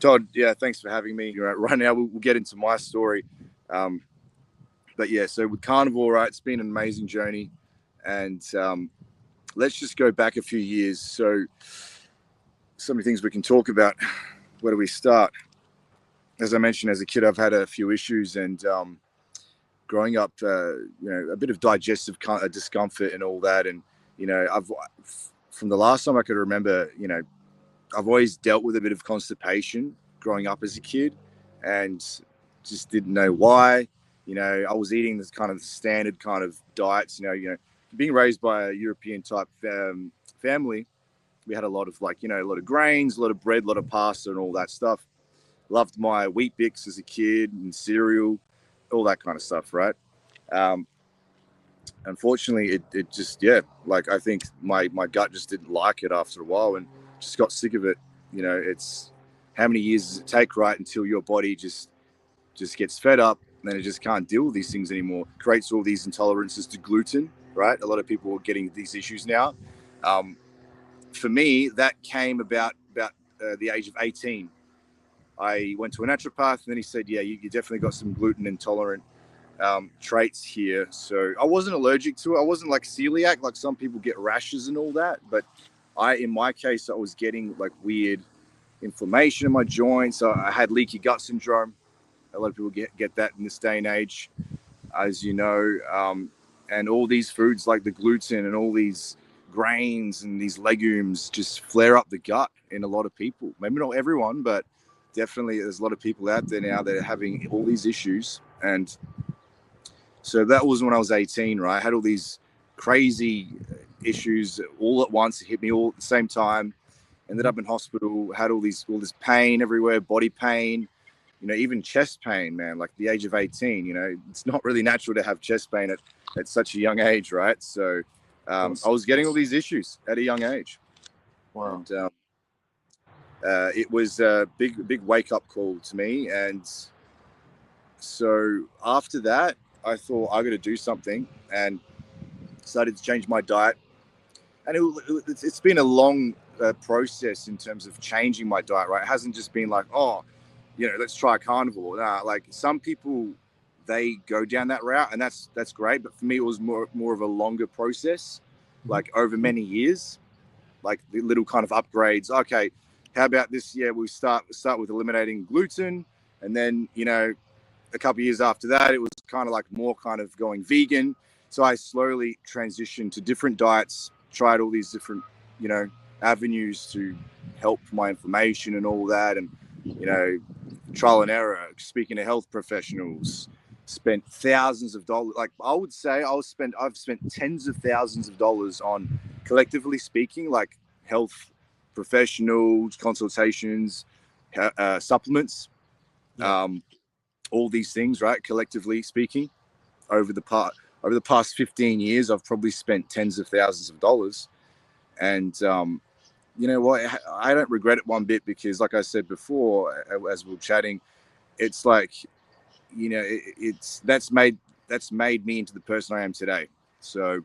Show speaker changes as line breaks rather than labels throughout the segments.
Todd, yeah, thanks for having me. Right now, we'll get into my story. But yeah, so with Carnivore, right, it's been an amazing journey. And let's just go back a few years. So many things we can talk about. Where do we start? As I mentioned, as a kid, I've had a few issues, and growing up, a bit of digestive discomfort and all that. And, from the last time I could remember, I've always dealt with a bit of constipation growing up as a kid, and just didn't know why. I was eating this kind of standard kind of diets. Being raised by a European type family, we had a lot of a lot of grains, a lot of bread, a lot of pasta, and all that stuff. Loved my wheat bix as a kid and cereal, all that kind of stuff, right? Unfortunately, it just, I think my gut just didn't like it after a while and just got sick of it. It's how many years does it take, right, until your body just gets fed up and then it just can't deal with these things anymore. Creates all these intolerances to gluten, right? A lot of people are getting these issues now. For me, that came about the age of 18. I went to a naturopath, and then he said, yeah, you definitely got some gluten intolerant traits here. So I wasn't allergic to it. I wasn't like celiac, like some people get rashes and all that. But in my case, I was getting like weird inflammation in my joints. I had leaky gut syndrome. A lot of people get that in this day and age, as you know. And all these foods like the gluten and all these grains and these legumes just flare up the gut in a lot of people. Maybe not everyone, but definitely there's a lot of people out there now that are having all these issues. And so that was when I was 18, right? I had all these crazy issues all at once. It hit me all at the same time. Ended up in hospital, had all this pain everywhere, body pain, even chest pain, man, like the age of 18, it's not really natural to have chest pain at such a young age, right? So I was getting all these issues at a young age.
Wow.
And it was a big wake-up call to me. And so after that, I thought I got to do something and started to change my diet. And it's been a long process in terms of changing my diet, right? It hasn't just been like, let's try carnivore. Nah, like some people, they go down that route, and that's great. But for me, it was more of a longer process, like over many years, like the little kind of upgrades. Okay, how about this? Yeah, we start with eliminating gluten, and then a couple of years after that, it was kind of like more kind of going vegan. So I slowly transitioned to different diets, tried all these different avenues to help my inflammation and all that, and trial and error, speaking to health professionals, spent thousands of dollars. Like I would say I've spent tens of thousands of dollars on, collectively speaking, like health professionals, consultations, supplements, all these things, right? Collectively speaking, over the past 15 years, I've probably spent tens of thousands of dollars. And you know what? I don't regret it one bit, because like I said before, as we were chatting, it's like, that's made me into the person I am today. So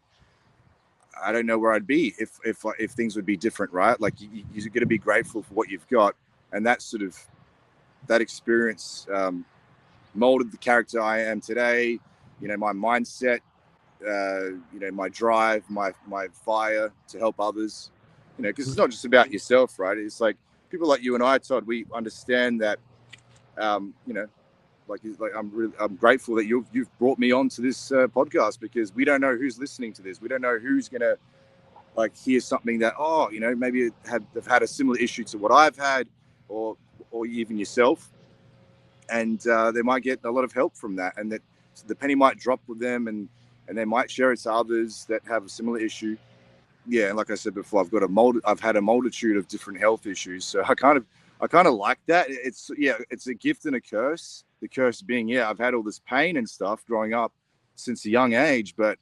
I don't know where I'd be if things would be different, right? Like you're going to be grateful for what you've got, and that experience molded the character I am today. My mindset, my drive, my fire to help others. Because it's not just about yourself, right? It's like people like you and I, Todd. We understand that, I'm grateful that you've brought me on to this podcast, because we don't know who's listening to this. We don't know who's gonna hear something that maybe they've had a similar issue to what I've had, or even yourself, and they might get a lot of help from that, and that the penny might drop with them, and they might share it to others that have a similar issue. Yeah, and like I said before, I've had a multitude of different health issues, so I kind of like that. It's a gift and a curse. The curse being, I've had all this pain and stuff growing up since a young age, but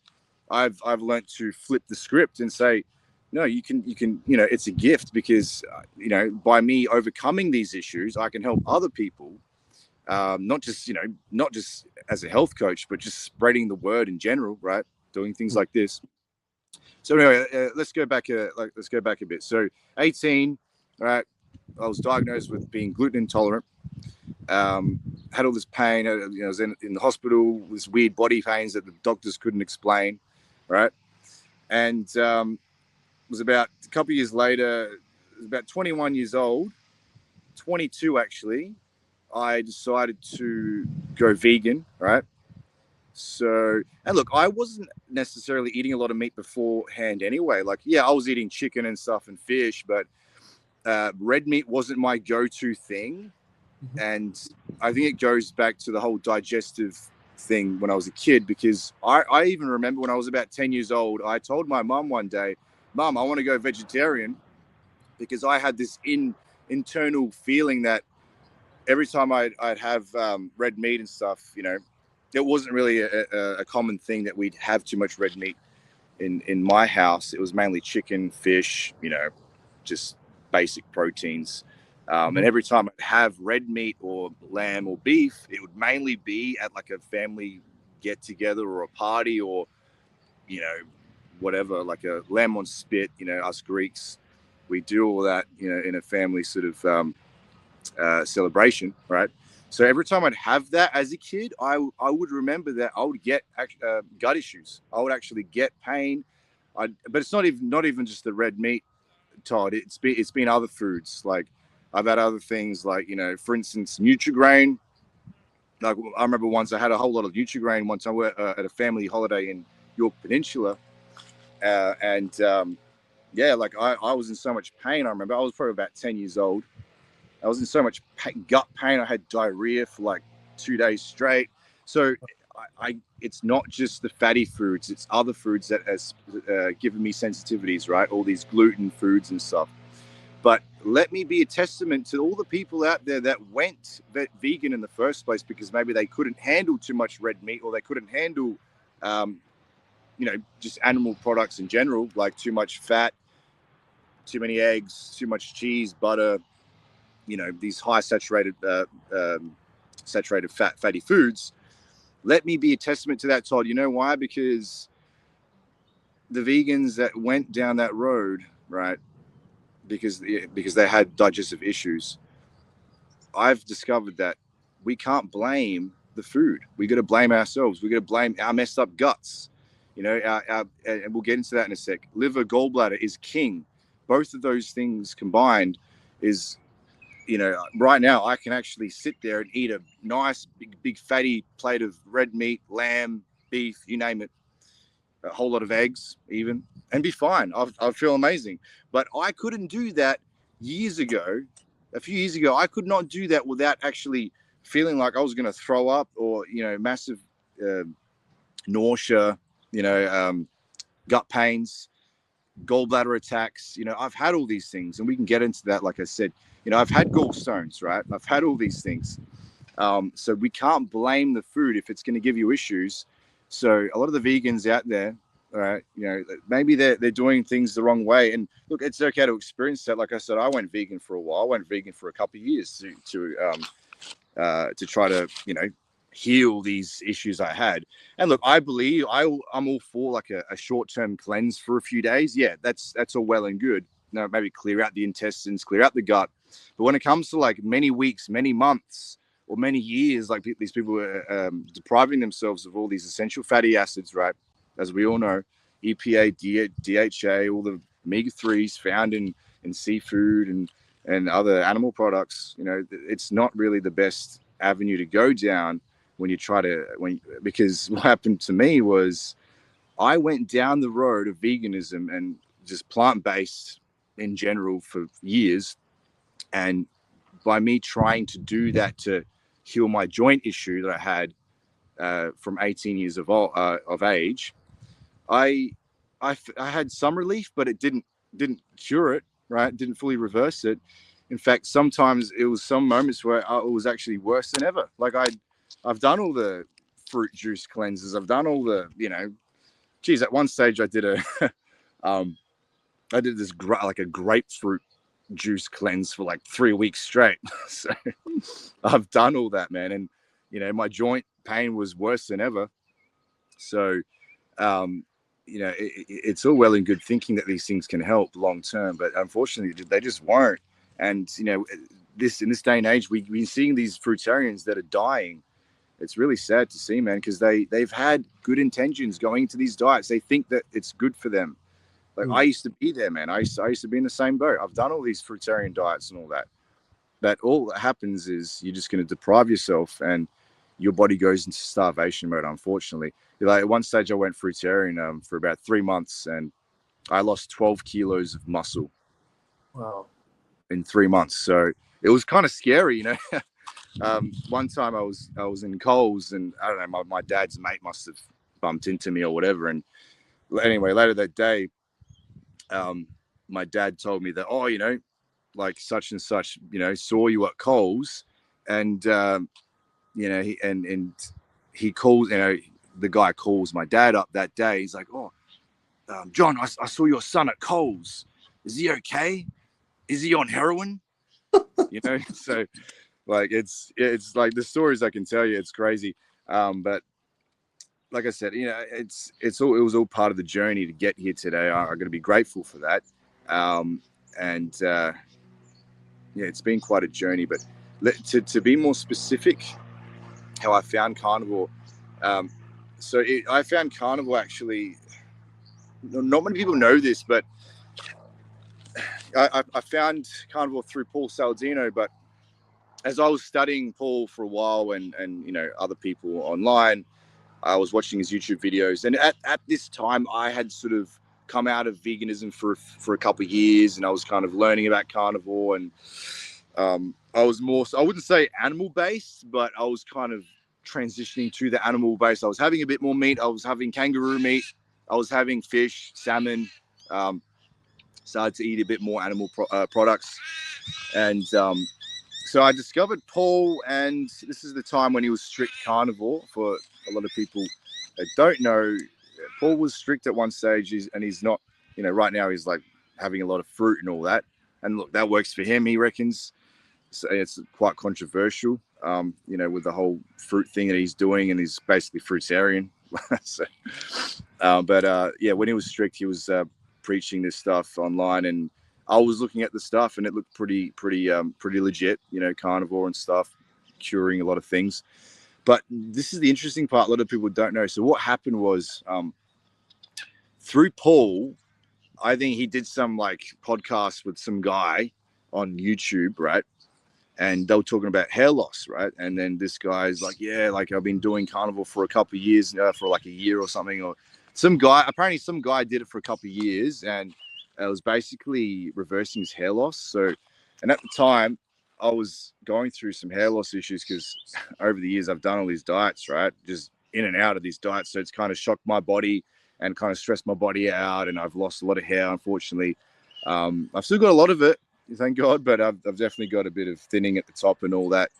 I've learned to flip the script and say, no, you can, it's a gift, because by me overcoming these issues, I can help other people. Not just as a health coach, but just spreading the word in general, right? Doing things like this. So anyway, let's go back a bit. So 18, right? I was diagnosed with being gluten intolerant. Had all this pain. I was in the hospital, this weird body pains that the doctors couldn't explain, right? And was about a couple of years later, about 21 years old, 22 actually, I decided to go vegan, right? So, and look, I wasn't necessarily eating a lot of meat beforehand anyway. Like, yeah, I was eating chicken and stuff and fish, but red meat wasn't my go-to thing. And I think it goes back to the whole digestive thing when I was a kid, because I even remember when I was about 10 years old, I told my mum one day, Mum, I want to go vegetarian, because I had this internal feeling that every time I'd have red meat and stuff, it wasn't really a common thing that we'd have too much red meat in my house. It was mainly chicken, fish, just basic proteins. And every time I'd have red meat or lamb or beef, it would mainly be at like a family get together or a party, or, whatever, like a lamb on spit. Us Greeks, we do all that, in a family sort of celebration, right? So every time I'd have that as a kid, I would remember that I would get gut issues. I would actually get pain. But it's not even just the red meat, Todd. It's been other foods. Like, I've had other things, like, for instance, Nutrigrain. Like, I remember once I had a whole lot of Nutrigrain once I went at a family holiday in York Peninsula, and yeah, like I was in so much pain. I remember I was probably about 10 years old. I was in so much gut pain. I had diarrhea for like 2 days straight. So it's not just the fatty foods, it's other foods that has given me sensitivities, right? All these gluten foods and stuff. But let me be a testament to all the people out there that went vegan in the first place because maybe they couldn't handle too much red meat, or they couldn't handle, just animal products in general, like too much fat, too many eggs, too much cheese, butter, these high saturated fatty foods. Let me be a testament to that, Todd. You know why? Because the vegans that went down that road, right, because they had digestive issues, I've discovered that we can't blame the food. We got to blame ourselves. We got to blame our messed up guts. And we'll get into that in a sec. Liver, gallbladder is king. Both of those things combined is, right now I can actually sit there and eat a nice big fatty plate of red meat, lamb, beef, you name it, a whole lot of eggs even, and be fine. I feel amazing. But I couldn't do that years ago. A few years ago, I could not do that without actually feeling like I was going to throw up, or, massive nausea, gut pains, gallbladder attacks. I've had all these things, and we can get into that. Like I said, I've had gallstones, right? I've had all these things. So we can't blame the food if it's going to give you issues. So a lot of the vegans out there, all right, maybe they're doing things the wrong way. And look, it's okay to experience that. Like I said, I went vegan for a while. I went vegan for a couple of years to try to, heal these issues I had. And look, I believe I'm all for like a short-term cleanse for a few days. Yeah, that's all well and good. Maybe clear out the intestines, clear out the gut. But when it comes to like many weeks, many months, or many years, like these people are depriving themselves of all these essential fatty acids, right? As we all know, EPA, DHA, all the omega-3s found in seafood and other animal products. It's not really the best avenue to go down because what happened to me was I went down the road of veganism and just plant-based in general for years. And by me trying to do that to heal my joint issue that I had from 18 years of age, I had some relief, but it didn't cure it, right? It didn't fully reverse it. In fact, sometimes it was some moments where it was actually worse than ever. Like I've done all the fruit juice cleanses. I've done all the, at one stage I did I did this like a grapefruit juice cleanse for like 3 weeks straight. So I've done all that, man. And, my joint pain was worse than ever. So, it's all well and good thinking that these things can help long term, but unfortunately they just won't. And this in this day and age, we've been seeing these fruitarians that are dying. It's really sad to see, man, because they've had good intentions going into these diets. They think that it's good for them. Like I used to be there, man. I used to be in the same boat. I've done all these fruitarian diets and all that. But all that happens is you're just going to deprive yourself, and your body goes into starvation mode. Unfortunately, like at one stage, I went fruitarian for about 3 months, and I lost 12 kilos of muscle.
Wow.
In 3 months. So it was kind of scary, one time I was in Coles, and I don't know, my dad's mate must have bumped into me or whatever. And anyway, later that day, my dad told me that, oh, like such and such, saw you at Coles, and he calls, the guy calls my dad up that day. He's like, oh, John, I saw your son at Coles. Is he okay? Is he on heroin? So like it's like the stories I can tell you, it's crazy. But like I said, it was all part of the journey to get here today. I'm going to be grateful for that. It's been quite a journey. But to be more specific, how I found Carnivore. I found Carnivore actually. Not many people know this, but I found Carnivore through Paul Saladino. But as I was studying Paul for a while, and other people online, I was watching his YouTube videos, and at this time I had sort of come out of veganism for a couple of years, and I was kind of learning about carnivore, and I was more, I wouldn't say animal based, but I was kind of transitioning to the animal base. I was having a bit more meat. I was having kangaroo meat. I was having fish, salmon. Started to eat a bit more animal products, and so I discovered Paul, and this is the time when he was strict carnivore. For a lot of people that don't know, Paul was strict at one stage, and he's not, right now he's like having a lot of fruit and all that. And look, that works for him, he reckons. So it's quite controversial, with the whole fruit thing that he's doing, and he's basically fruitarian. So, when he was strict, he was preaching this stuff online, and I was looking at the stuff, and it looked pretty legit, carnivore and stuff, curing a lot of things. But this is the interesting part. A lot of people don't know. So what happened was, through Paul, I think he did some like podcast with some guy on YouTube, right? And they were talking about hair loss, right? And then this guy's like, yeah, like I've been doing carnivore for a couple of years, for like a year or something, or some guy did it for a couple of years, and it was basically reversing his hair loss. So, and at the time, I was going through some hair loss issues because over the years I've done all these diets, right? Just in and out of these diets. So it's kind of shocked my body and kind of stressed my body out, and I've lost a lot of hair, unfortunately. I've still got a lot of it, thank God, but I've definitely got a bit of thinning at the top and all that,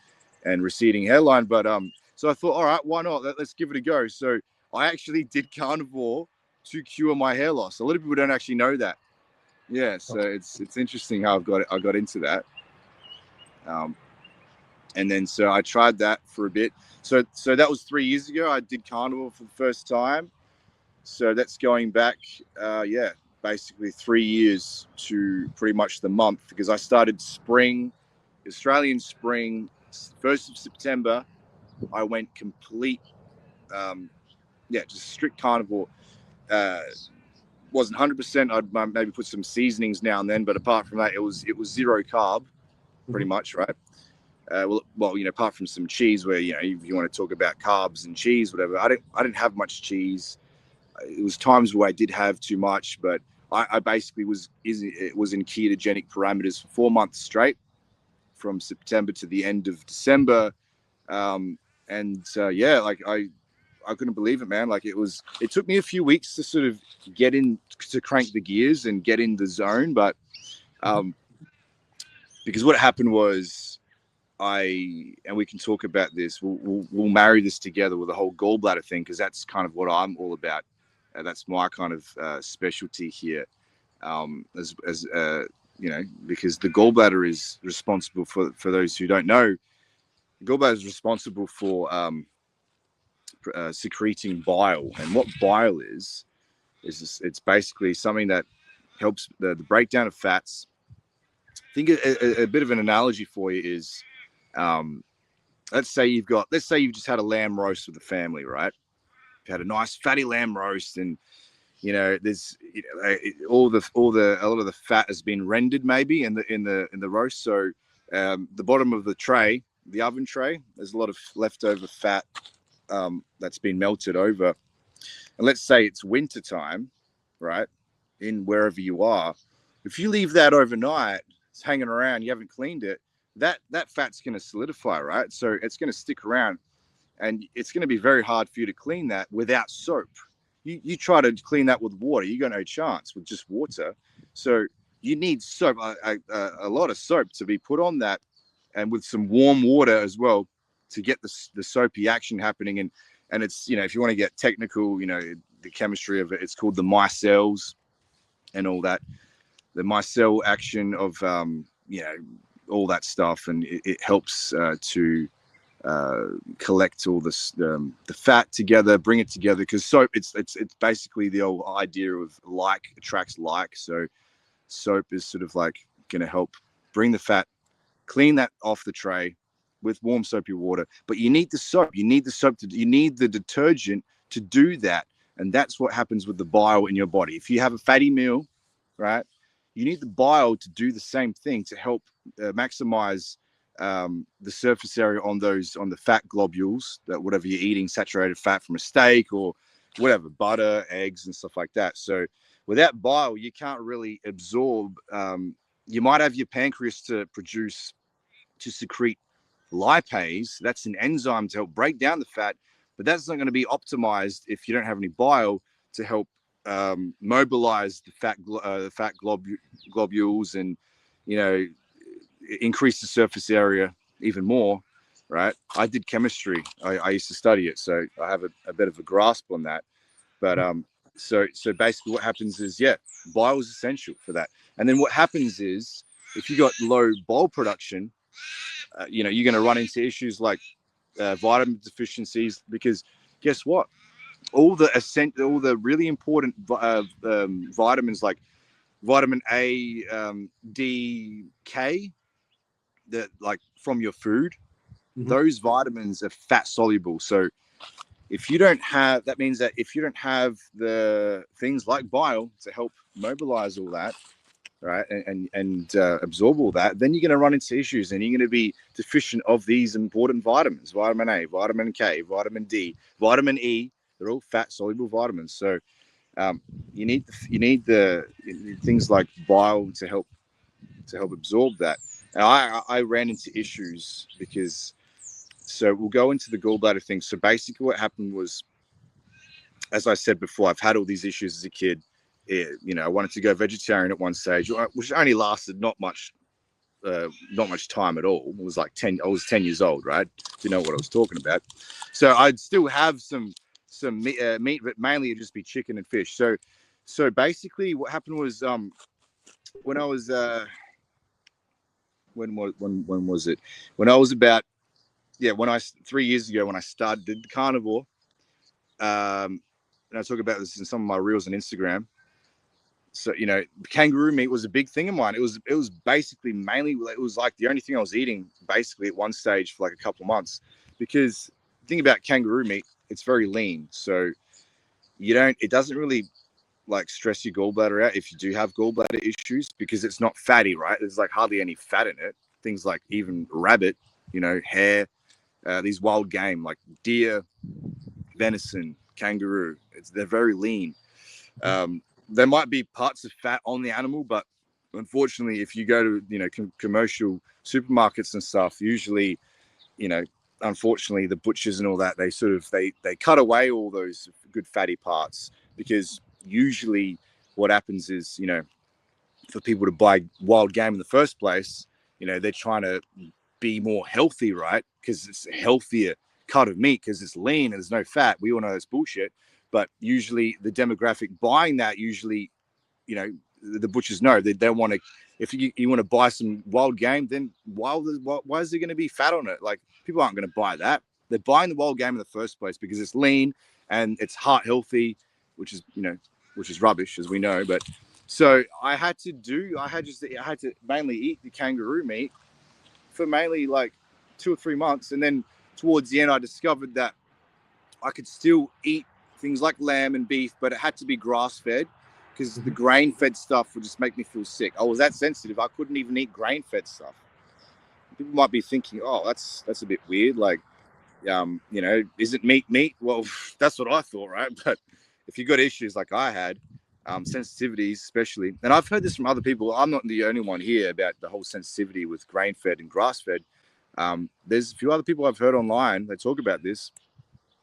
and receding hairline. But so I thought, all right, why not? Let's give it a go. So I actually did carnivore to cure my hair loss. A lot of people don't actually know that. Yeah, so it's interesting how I got into that. And then so I tried that for a bit. So that was 3 years ago. I did carnivore for the first time. So that's going back, basically 3 years to pretty much the month, because I started Australian spring, 1st of September. I went complete, just strict carnivore. Wasn't 100%. I'd maybe put some seasonings now and then, but apart from that, it was zero carb, pretty much, right? Apart from some cheese, where if you want to talk about carbs and cheese, whatever. I didn't have much cheese. It was times where I did have too much, but I basically was in ketogenic parameters for 4 months straight, from September to the end of December. I couldn't believe it, man. Like it took me a few weeks to sort of get in, to crank the gears and get in the zone. But because what happened was, and we can talk about this, we'll marry this together with the whole gallbladder thing, because that's kind of what I'm all about. That's my kind of specialty here, because the gallbladder is responsible for those who don't know, the gallbladder is responsible for secreting bile. And what bile is it's basically something that helps the breakdown of fats, think a bit of an analogy for you is, let's say you've just had a lamb roast with the family, right? You had a nice fatty lamb roast, and there's a lot of the fat has been rendered maybe in the roast. So the bottom of the tray, the oven tray, there's a lot of leftover fat that's been melted over. And let's say it's winter time, right? In wherever you are, if you leave that overnight, it's hanging around, you haven't cleaned it, that fat's going to solidify, right? So it's going to stick around, and it's going to be very hard for you to clean that without soap. You try to clean that with water, you got no chance with just water. So you need soap, a lot of soap to be put on that, and with some warm water as well to get the soapy action happening. And it's, if you want to get technical, the chemistry of it, it's called the micelles and all that, the micelle action of all that stuff, and it helps to collect all the fat together, bring it together, because soap, it's basically the old idea of like attracts like. So soap is sort of like going to help bring the fat, clean that off the tray with warm soapy water. But you need the soap, you need the detergent to do that. And that's what happens with the bile in your body. If you have a fatty meal, right, you need the bile to do the same thing to help maximize the surface area on the fat globules, that whatever you're eating, saturated fat from a steak or whatever, butter, eggs and stuff like that. So without bile, you can't really absorb. You might have your pancreas to secrete lipase. That's an enzyme to help break down the fat, but that's not going to be optimized if you don't have any bile to help mobilize the fat globules and increase the surface area even more, right? I did chemistry. I used to study it, so I have a bit of a grasp on that. But so basically what happens is, bile is essential for that. And then what happens is, if you got low bile production, you're going to run into issues like vitamin deficiencies, because guess what? All the really important vitamins like vitamin A, D, K, that like from your food, those vitamins are fat soluble. So if you don't have, that means that if you don't have the things like bile to help mobilize all that, right, and absorb all that, then you're going to run into issues, and you're going to be deficient of these important vitamins: vitamin A, vitamin K, vitamin D, vitamin E. They're all fat soluble vitamins. So you need the things like bile to help absorb that. And I ran into issues because, so we'll go into the gallbladder thing. So basically what happened was, as I said before, I've had all these issues as a kid. I wanted to go vegetarian at one stage, which only lasted not much time at all. It was like 10. I was 10 years old, right? Didn't know what I was talking about. So I'd still have some meat, but mainly it'd just be chicken and fish. So basically, what happened was, when I was when was it? When I was about 3 years ago, when I started the carnivore, and I talk about this in some of my reels on Instagram. So kangaroo meat was a big thing of mine. It was basically mainly, it was like the only thing I was eating basically at one stage for like a couple of months, because the thing about kangaroo meat, it's very lean, so it doesn't really like stress your gallbladder out if you do have gallbladder issues, because it's not fatty, right? There's like hardly any fat in it. Things like even rabbit, hare, these wild game like deer, venison, kangaroo, they're very lean. There might be parts of fat on the animal, but unfortunately, if you go to commercial supermarkets and stuff, usually, unfortunately, the butchers and all that, they cut away all those good fatty parts, because usually what happens is, for people to buy wild game in the first place, they're trying to be more healthy, right? Because it's a healthier cut of meat, because it's lean and there's no fat. We all know that's bullshit. But usually the demographic buying that, usually, the butchers know they don't want to. If you want to buy some wild game, then why is there going to be fat on it? Like, people aren't going to buy that. They're buying the wild game in the first place because it's lean and it's heart healthy, which is rubbish, as we know. But So I had to mainly eat the kangaroo meat for mainly like 2 or 3 months, and then towards the end, I discovered that I could still eat things like lamb and beef, but it had to be grass fed because the grain fed stuff would just make me feel sick. I was that sensitive. I couldn't even eat grain fed stuff. People might be thinking, "Oh, that's a bit weird." Like, isn't meat meat? Well, that's what I thought, right? But if you've got issues like I had, sensitivities especially, and I've heard this from other people. I'm not the only one here about the whole sensitivity with grain fed and grass fed. There's a few other people I've heard online that talk about this,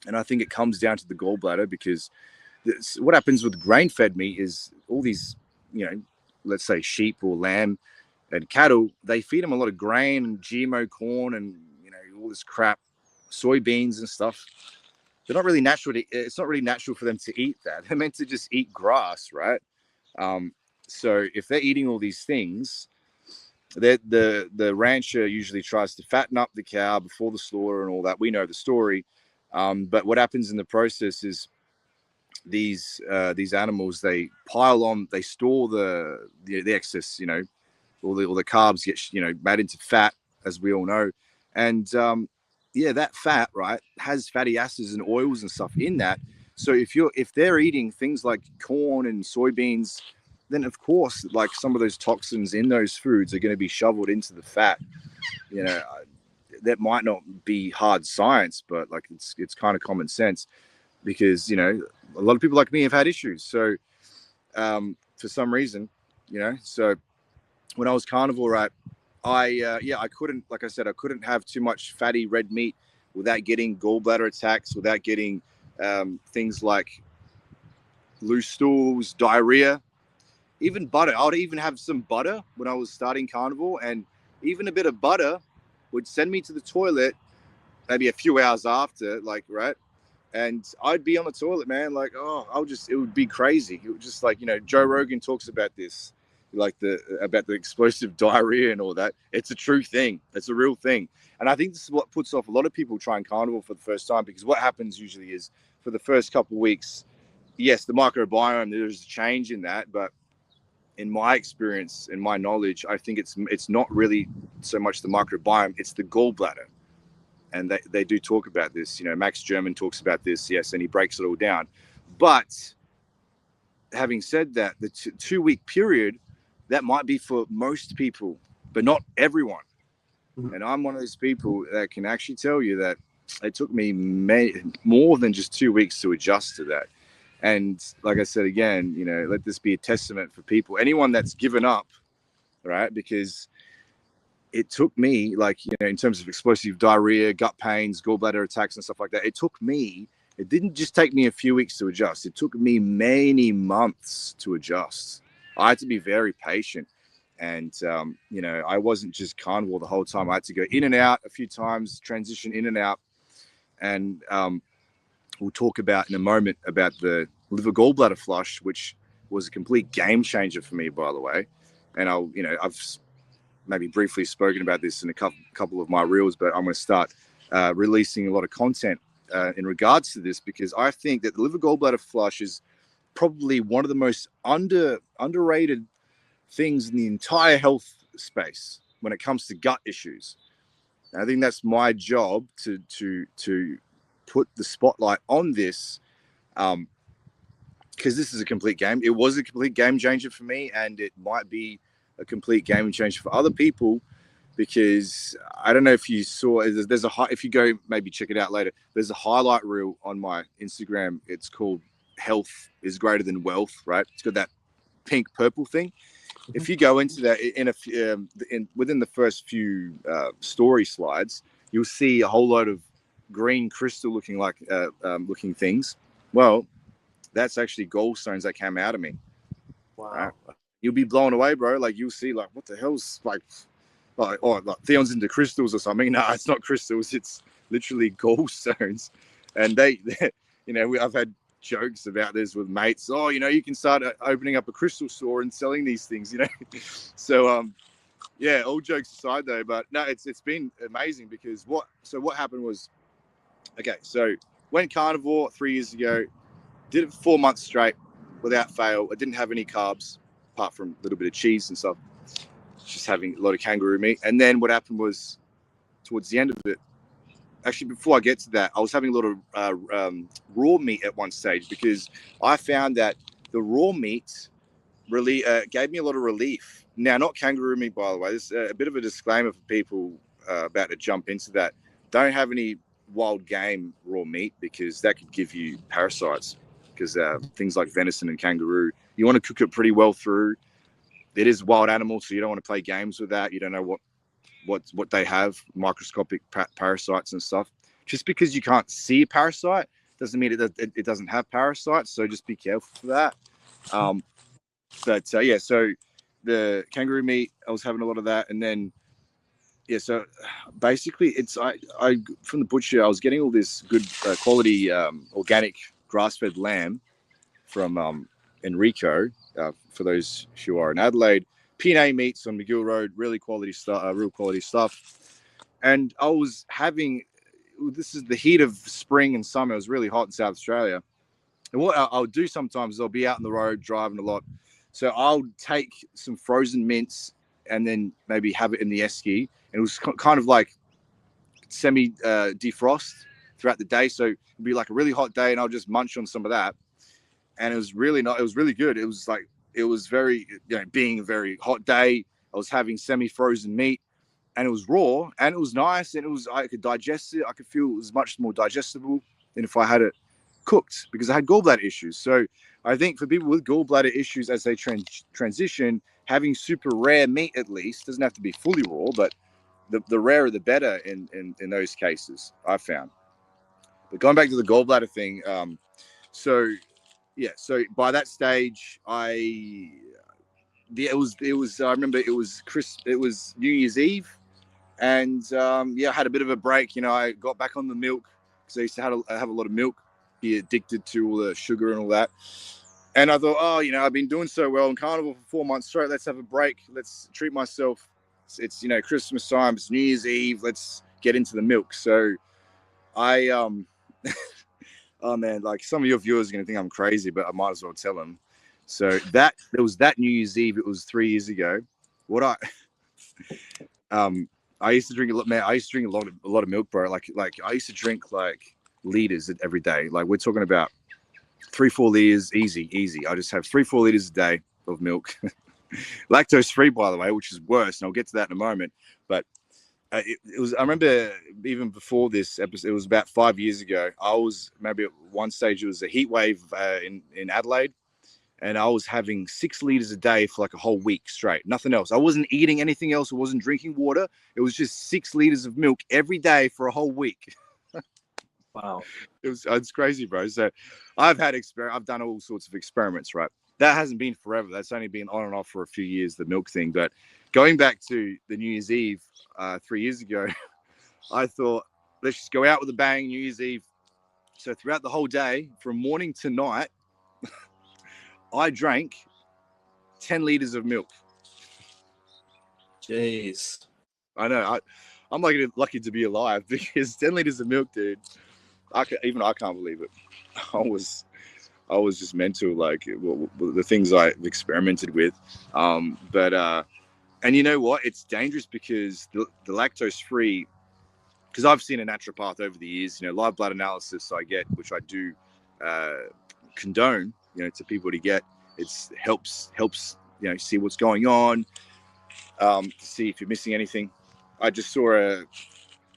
and I think it comes down to the gallbladder because what happens with grain fed meat is all these, let's say sheep or lamb and cattle, they feed them a lot of grain and GMO corn and all this crap, soybeans and stuff. They're not really natural. It's not really natural for them to eat that. They're meant to just eat grass, right? So if they're eating all these things, the rancher usually tries to fatten up the cow before the slaughter and all that. We know the story, but what happens in the process is these animals, they pile on, they store the excess, all the carbs get made into fat, as we all know, and that fat, right, has fatty acids and oils and stuff in that. So if they're eating things like corn and soybeans, then of course, like, some of those toxins in those foods are going to be shoveled into the fat. That might not be hard science, but like it's kind of common sense, because a lot of people like me have had issues. So for some reason, so when I was carnivore, right, I couldn't, like I said, I couldn't have too much fatty red meat without getting gallbladder attacks, without getting things like loose stools, diarrhea, even butter. I would even have some butter when I was starting carnivore, and even a bit of butter would send me to the toilet maybe a few hours after, like, right? And I'd be on the toilet, man, like, it would be crazy. It would just, like, Joe Rogan talks about this, like about the explosive diarrhea and all that. It's a true thing. It's a real thing. And I think this is what puts off a lot of people trying carnivore for the first time, because what happens usually is, for the first couple of weeks, yes, the microbiome, there's a change in that, but in my experience, in my knowledge, I think it's not really so much the microbiome, it's the gallbladder. And they do talk about this. Max German talks about this, yes, and he breaks it all down. But having said that, the 2 week period, that might be for most people, but not everyone. And I'm one of those people that can actually tell you that it took me more than just 2 weeks to adjust to that. And like I said, again, let this be a testament for people, anyone that's given up, right? Because it took me, like, in terms of explosive diarrhea, gut pains, gallbladder attacks and stuff like that, it didn't just take me a few weeks to adjust. It took me many months to adjust. I had to be very patient. And, I wasn't just carnivore the whole time. I had to go in and out a few times, transition in and out. And we'll talk about in a moment about the liver gallbladder flush, which was a complete game changer for me, by the way. And I've maybe briefly spoken about this in a couple of my reels, but I'm going to start releasing a lot of content in regards to this, because I think that the liver gallbladder flush is probably one of the most underrated things in the entire health space when it comes to gut issues. And I think that's my job to put the spotlight on this, because this is a complete game. It was a complete game changer for me, and it might be a complete game changer for other people, because I don't know if you saw, if you go maybe check it out later, there's a highlight reel on my Instagram. It's called Health is Greater Than Wealth, right? It's got that pink purple thing. If you go into that within the first few story slides, you'll see a whole load of green crystal looking things. Well, that's actually gallstones that came out of me.
Wow.
Right? You'll be blown away, bro. Like, you'll see, like, what the hell's like Theon's into crystals or something. No, it's not crystals. It's literally gallstones. And I've had jokes about this with mates. Oh, you can start opening up a crystal store and selling these things, So, all jokes aside though, but no, it's been amazing, because what happened was, okay, so went carnivore 3 years ago, did it 4 months straight without fail. I didn't have any carbs. apart from a little bit of cheese and stuff, just having a lot of kangaroo meat. And then what happened was, towards the end of it, actually, before I get to that, I was having a lot of raw meat at one stage, because I found that the raw meat really gave me a lot of relief. Now, not kangaroo meat, by the way. This is a bit of a disclaimer for people about to jump into that. Don't have any wild game raw meat, because that could give you parasites. Because things like venison and kangaroo, you want to cook it pretty well through. It is wild animal, so you don't want to play games with that. You don't know what they have, microscopic parasites and stuff. Just because you can't see a parasite doesn't mean it doesn't have parasites. So just be careful for that. Yeah, so the kangaroo meat, I was having a lot of that. And then, yeah, so basically it's, I from the butcher, I was getting all this good quality organic grass-fed lamb from Enrico, for those who are in Adelaide. P&A Meats on McGill Road, really quality stuff, real quality stuff. And I was having, this is the heat of spring and summer. It was really hot in South Australia. And what I'll do sometimes, I'll be out on the road driving a lot. So I'll take some frozen mince and then maybe have it in the esky. And it was kind of like semi defrost throughout the day. So it'd be like a really hot day and I'll just munch on some of that. And it was really not, it was really good. It was like, it was very, being a very hot day, I was having semi-frozen meat and it was raw and it was nice. And it was, I could digest it. I could feel it was much more digestible than if I had it cooked, because I had gallbladder issues. So I think for people with gallbladder issues, as they transition, having super rare meat, at least, doesn't have to be fully raw, but the rarer the better in those cases, I found. But going back to the gallbladder thing, so by that stage, it was I remember it was New Year's Eve, and I had a bit of a break. I got back on the milk, because I used to have a lot of milk, be addicted to all the sugar and all that. And I thought, I've been doing so well in Carnivore for 4 months straight. Let's have a break. Let's treat myself. It's Christmas time. It's New Year's Eve. Let's get into the milk. So I oh man, like some of your viewers are gonna think I'm crazy, but I might as well tell them. So there was that New Year's Eve. It was 3 years ago. I used to drink a lot, man. I used to drink a lot of milk, bro. Like I used to drink like liters every day. Like we're talking about 3-4 liters, easy. I just have 3-4 liters a day of milk, lactose free, by the way, which is worse. And I'll get to that in a moment. But it was, I remember even before this episode, it was about 5 years ago. I was maybe at one stage, it was a heat wave in Adelaide. And I was having 6 liters a day for like a whole week straight. Nothing else. I wasn't eating anything else. I wasn't drinking water. It was just 6 liters of milk every day for a whole week.
Wow.
It's crazy, bro. So I've done all sorts of experiments, right? That hasn't been forever. That's only been on and off for a few years, the milk thing. But going back to the New Year's Eve 3 years ago, I thought, let's just go out with a bang, New Year's Eve. So throughout the whole day, from morning to night, I drank 10 liters of milk.
Jeez.
I know. I'm lucky to be alive, because 10 liters of milk, dude. I can't believe it. I was just mental, like the things I've experimented with. And you know what? It's dangerous, because the lactose free, because I've seen a naturopath over the years, live blood analysis I get, which I do condone, to people to get. It helps, see what's going on, to see if you're missing anything. I just saw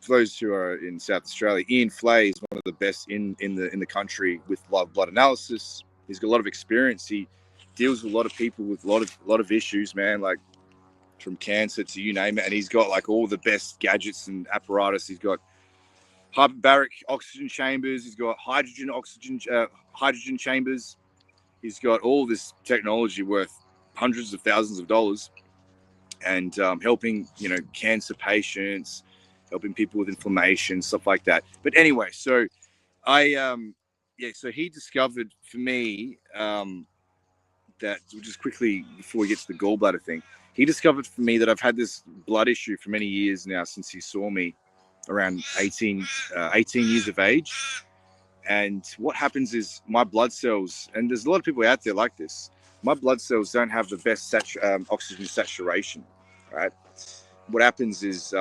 for those who are in South Australia, Ian Flay is one of the best in the country with live blood analysis. He's got a lot of experience. He deals with a lot of people with a lot of issues, man, like from cancer to you name it. And he's got like all the best gadgets and apparatus. He's got hyperbaric oxygen chambers. He's got hydrogen chambers. He's got all this technology worth hundreds of thousands of dollars, and helping cancer patients, helping people with inflammation, stuff like that. But anyway, so so he discovered for me that, just quickly before we get to the gallbladder thing, he discovered for me that I've had this blood issue for many years now, since he saw me around 18 years of age. And what happens is my blood cells, and there's a lot of people out there like this, my blood cells don't have the best oxygen saturation, right? What happens is,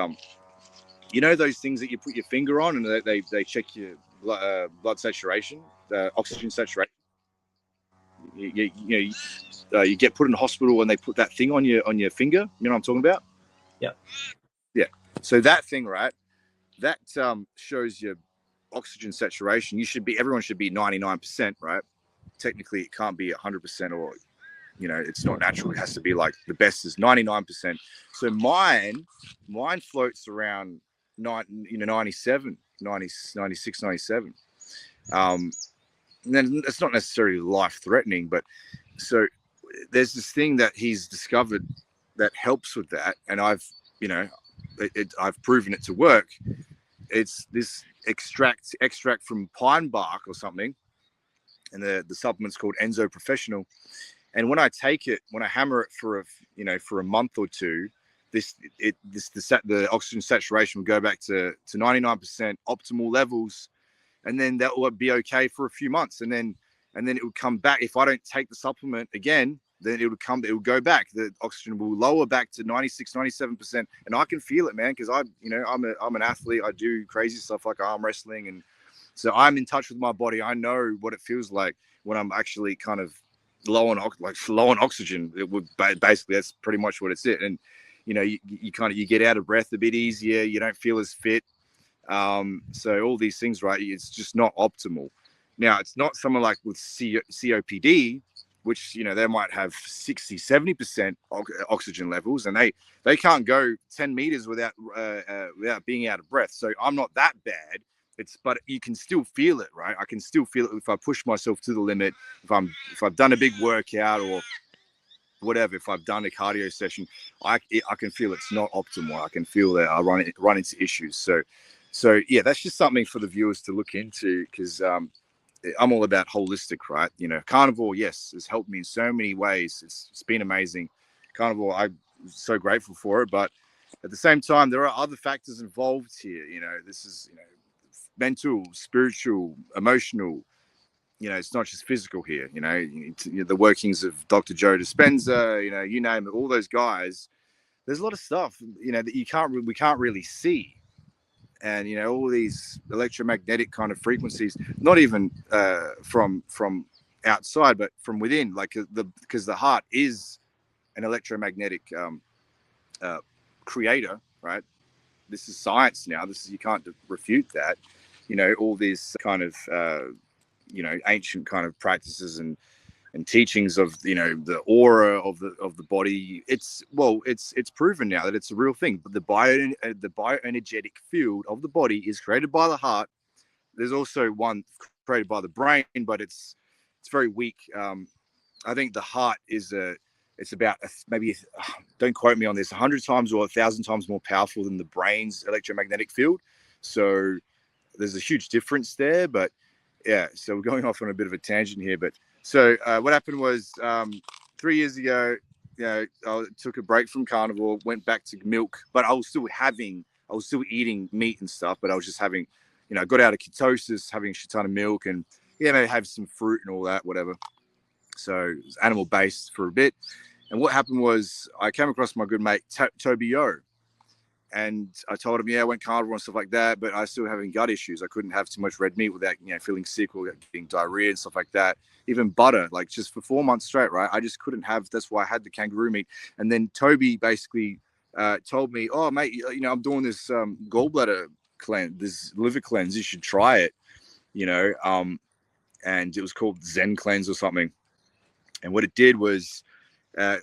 you know, those things that you put your finger on and they check your blood saturation, oxygen saturation. You get put in the hospital and they put that thing on your finger. You know what I'm talking about?
Yeah.
Yeah. So that thing, right? That shows your oxygen saturation. Everyone should be 99%, right? Technically, it can't be 100%, or it's not natural. It has to be like the best is 99%. So mine floats around 97, 90, 96, 97. And then it's not necessarily life threatening, but so there's this thing that he's discovered that helps with that, and I've proven it to work. It's this extract from pine bark or something, and the supplement's called Enzo Professional. And when I take it, when I hammer it for a month or two, the oxygen saturation will go back to 99% optimal levels, and then that will be okay for a few months, and then it would come back. If I don't take the supplement again, then it would go back. The oxygen will lower back to 96, 97%, and I can feel it, man, because I'm an athlete. I do crazy stuff like arm wrestling, and so I'm in touch with my body. I know what it feels like when I'm actually kind of low on oxygen. It would basically, that's pretty much what it's it. And you get out of breath a bit easier. You don't feel as fit. So all these things, right? It's just not optimal. Now, it's not someone like with COPD, which they might have 60, 70% oxygen levels, and they can't go 10 meters without being out of breath. So I'm not that bad. But you can still feel it, right? I can still feel it if I push myself to the limit. If I've done a big workout or whatever, if I've done a cardio session, I can feel it's not optimal. I can feel that I run into issues. So yeah, that's just something for the viewers to look into, because I'm all about holistic, right? Carnivore, yes, has helped me in so many ways. It's been amazing. Carnivore, I'm so grateful for it, but at the same time, there are other factors involved here. This is mental, spiritual, emotional. It's not just physical here. The workings of Dr. Joe Dispenza, you name it, all those guys. There's a lot of stuff, that we can't really see. And all these electromagnetic kind of frequencies, not even from outside, but from within, like because the heart is an electromagnetic creator, right? This is science now. You can't refute that. All these kind of ancient kind of practices and teachings of the aura of the body. It's proven now that it's a real thing. But the bioenergetic field of the body is created by the heart. There's also one created by the brain, but it's very weak. I think the heart is it's about maybe, don't quote me on this, 100 times or 1,000 times more powerful than the brain's electromagnetic field. So there's a huge difference there. But yeah, so we're going off on a bit of a tangent here. But so what happened was 3 years ago, I took a break from carnivore, went back to milk, but I was still eating meat and stuff, but I was just having, got out of ketosis, having a shit ton of milk, and maybe have some fruit and all that, whatever. So it was animal based for a bit. And what happened was I came across my good mate, Toby Yo. And I told him, I went carnivore and stuff like that, but I was still having gut issues. I couldn't have too much red meat without, feeling sick or getting diarrhea and stuff like that. Even butter, like just for 4 months straight, right? I just couldn't have. That's why I had the kangaroo meat. And then Toby basically told me, oh, mate, I'm doing this gallbladder cleanse, this liver cleanse. You should try it, and it was called Zen Cleanse or something. And what it did was, the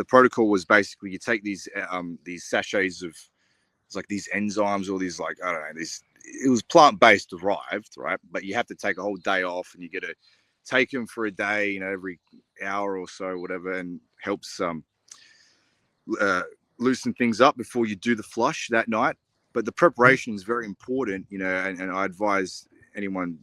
protocol was basically you take these sachets of, it's like these enzymes or these, like, I don't know, it was plant-based derived, right? But you have to take a whole day off, and you get to take them for a day, every hour or so, whatever, and helps loosen things up before you do the flush that night. But the preparation is very important, and I advise anyone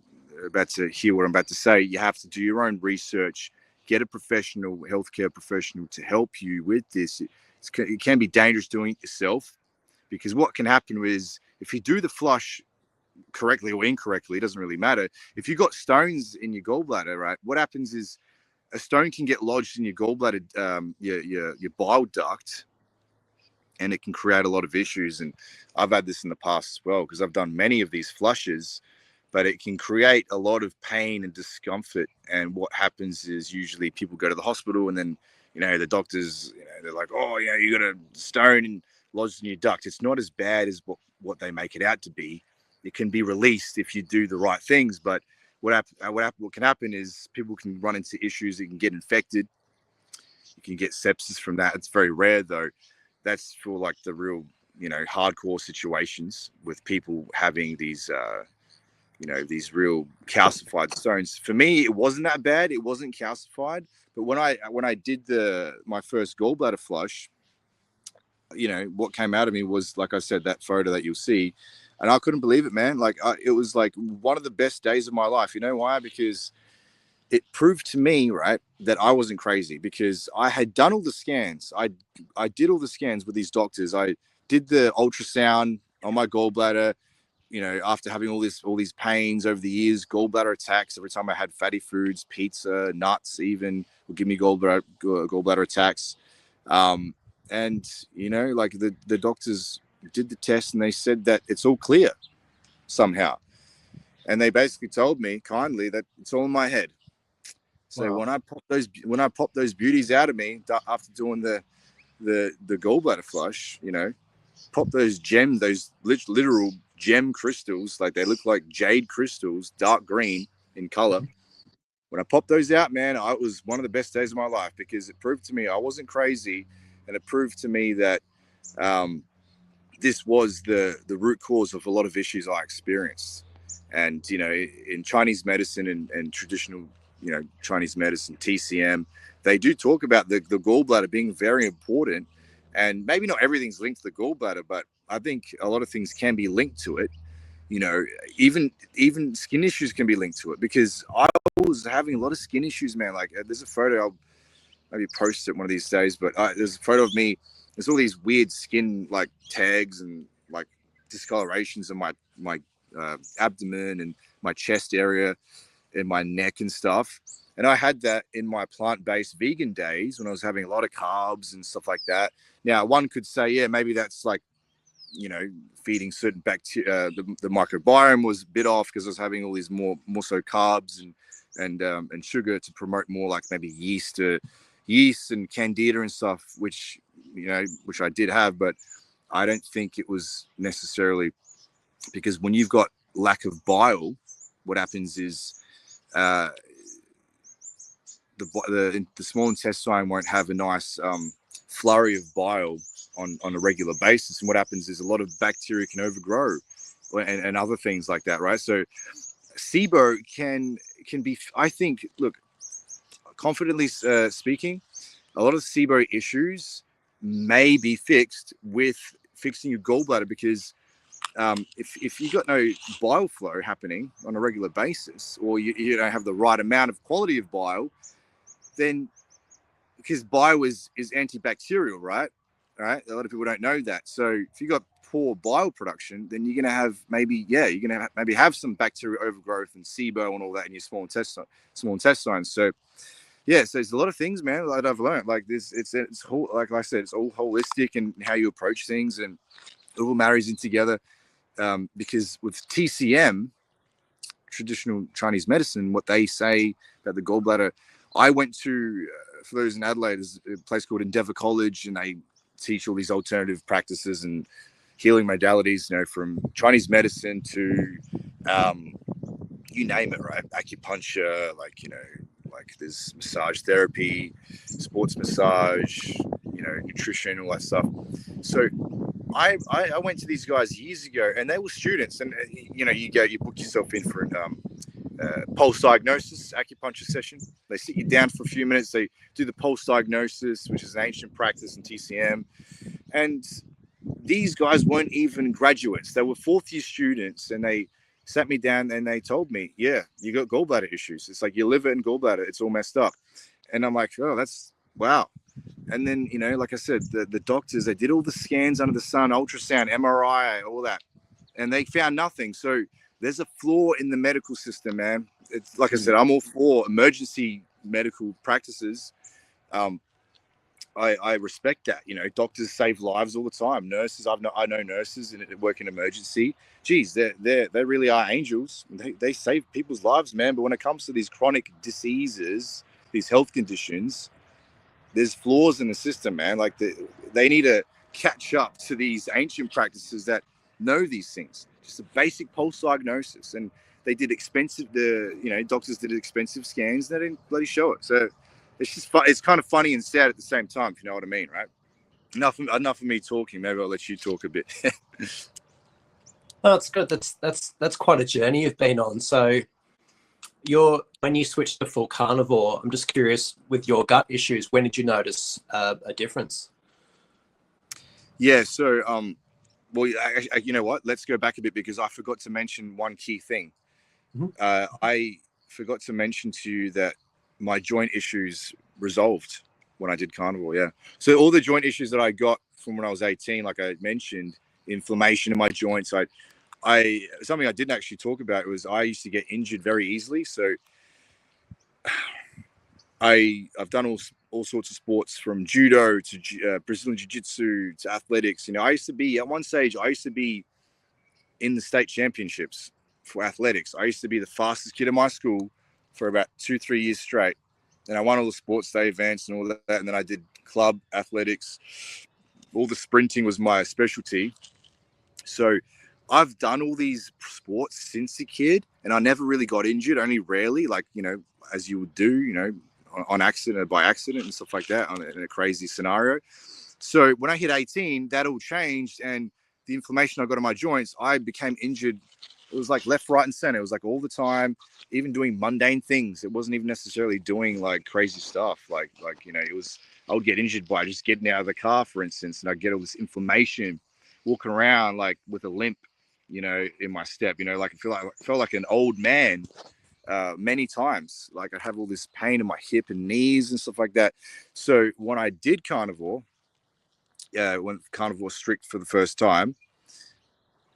about to hear what I'm about to say, you have to do your own research, get a professional, healthcare professional to help you with this. It can be dangerous doing it yourself, because what can happen is if you do the flush correctly or incorrectly, it doesn't really matter. If you've got stones in your gallbladder, right, what happens is a stone can get lodged in your gallbladder, your bile duct, and it can create a lot of issues. And I've had this in the past as well, because I've done many of these flushes, but it can create a lot of pain and discomfort. And what happens is usually people go to the hospital, and then, the doctors, they're like, oh, you got a stone and lodged in your duct. It's not as bad as what they make it out to be. It can be released if you do the right things. But what can happen is people can run into issues. It can get infected. You can get sepsis from that. It's very rare, though. That's for like the real, hardcore situations with people having these, these real calcified stones. For me, it wasn't that bad. It wasn't calcified. But when I did my first gallbladder flush, what came out of me was, like I said, that photo that you'll see, and I couldn't believe it, man. Like it was like one of the best days of my life. You know why? Because it proved to me, right, that I wasn't crazy, because I had done all the scans. I did all the scans with these doctors. I did the ultrasound on my gallbladder, after having all these pains over the years, gallbladder attacks. Every time I had fatty foods, pizza, nuts even would give me gallbladder attacks. And, like the doctors did the test, and they said that it's all clear somehow. And they basically told me kindly that it's all in my head. So
Wow.
when I pop those beauties out of me after doing the gallbladder flush, pop those literal gem crystals, like they look like jade crystals, dark green in color. When I popped those out, man, it was one of the best days of my life, because it proved to me I wasn't crazy, and it proved to me that this was the root cause of a lot of issues I experienced. And in Chinese medicine and traditional Chinese medicine, TCM, they do talk about the gallbladder being very important. And maybe not everything's linked to the gallbladder, but I think a lot of things can be linked to it. Even skin issues can be linked to it, because I was having a lot of skin issues, man. Like there's a photo, I'll maybe post it one of these days, but there's a photo of me. There's all these weird skin like tags and like discolorations in my abdomen and my chest area and my neck and stuff. And I had that in my plant-based vegan days when I was having a lot of carbs and stuff like that. Now, one could say, yeah, maybe that's like, feeding certain bacteria. The microbiome was a bit off, because I was having all these more so carbs and sugar to promote more like maybe yeast and candida and stuff, which I did have. But I don't think it was necessarily, because when you've got lack of bile, what happens is the small intestine won't have a nice flurry of bile on a regular basis. And what happens is a lot of bacteria can overgrow and other things like that, right? So SIBO can be, I think, look, confidently speaking, a lot of SIBO issues may be fixed with fixing your gallbladder, because if you got no bile flow happening on a regular basis, or you don't have the right amount of quality of bile, then, because bile is antibacterial, right? All right. A lot of people don't know that. So if you got poor bile production, then you're going to have have some bacterial overgrowth and SIBO and all that in your small intestine. So yeah, so there's a lot of things, man, that I've learned. Like this, it's like I said, it's all holistic and how you approach things, and it all marries in together. Because with TCM, traditional Chinese medicine, what they say about the gallbladder, I went to, for those in Adelaide, there's a place called Endeavour College, and they teach all these alternative practices and healing modalities, from Chinese medicine to you name it, right? Acupuncture, like there's massage therapy, sports massage, nutrition, all that stuff. So I went to these guys years ago, and they were students, and you book yourself in for a pulse diagnosis acupuncture session. They sit you down for a few minutes. They do the pulse diagnosis, which is an ancient practice in TCM. And these guys weren't even graduates. They were fourth year students, and they sat me down and they told me, yeah, you got gallbladder issues. It's like your liver and gallbladder, it's all messed up. And I'm like, oh, that's wow. And then, like I said, the doctors, they did all the scans under the sun, ultrasound, MRI, all that, and they found nothing. So there's a flaw in the medical system, man. It's like I said, I'm all for emergency medical practices, I respect that. Doctors save lives all the time. Nurses, I know nurses and work in emergency. Geez, they really are angels. They save people's lives, man. But when it comes to these chronic diseases, these health conditions, there's flaws in the system, man. Like they need to catch up to these ancient practices that know these things. Just a basic pulse diagnosis, and they did expensive. Doctors did expensive scans. They didn't bloody show it. So it's just it's kind of funny and sad at the same time, if you know what I mean, right? Enough of me talking. Maybe I'll let you talk a bit.
Oh, that's good. That's quite a journey you've been on. So when you switched to full carnivore, I'm just curious, with your gut issues, when did you notice a difference?
Yeah. So well, you know what? Let's go back a bit because I forgot to mention one key thing. Mm-hmm. I forgot to mention to you that my joint issues resolved when I did carnivore. Yeah. So all the joint issues that I got from when I was 18, like I mentioned, inflammation in my joints. Something I didn't actually talk about was I used to get injured very easily. So I've done all sorts of sports, from judo to Brazilian jiu-jitsu to athletics. I used to be, at one stage, in the state championships for athletics. I used to be the fastest kid in my school for about 2-3 years straight. And I won all the sports day events and all that. And then I did club athletics. All the sprinting was my specialty. So I've done all these sports since a kid, and I never really got injured, only rarely, like, as you would do, on accident or by accident and stuff like that in a crazy scenario. So when I hit 18, that all changed, and the inflammation I got in my joints, I became injured. It was like left, right, and center. It was like all the time, even doing mundane things. It wasn't even necessarily doing like crazy stuff. It was, I would get injured by just getting out of the car, for instance, and I'd get all this inflammation, walking around like with a limp, in my step, like I felt like an old man many times. Like I'd have all this pain in my hip and knees and stuff like that. So when I did carnivore, when carnivore strict for the first time,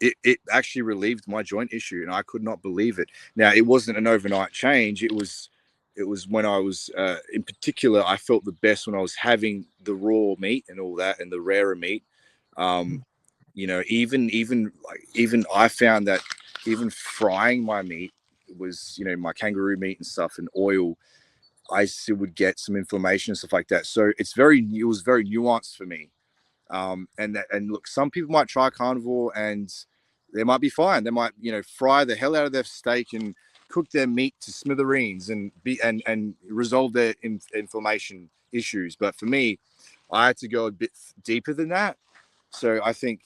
it actually relieved my joint issue, and I could not believe it. Now, it wasn't an overnight change. It was when I was, in particular, I felt the best when I was having the raw meat and all that, and the rarer meat. Even I found that even frying my meat was, my kangaroo meat and stuff, and oil, I still would get some inflammation and stuff like that. So it was very nuanced for me. And look, some people might try carnivore and they might be fine. They might, fry the hell out of their steak and cook their meat to smithereens and resolve their inflammation issues. But for me, I had to go a bit deeper than that. So I think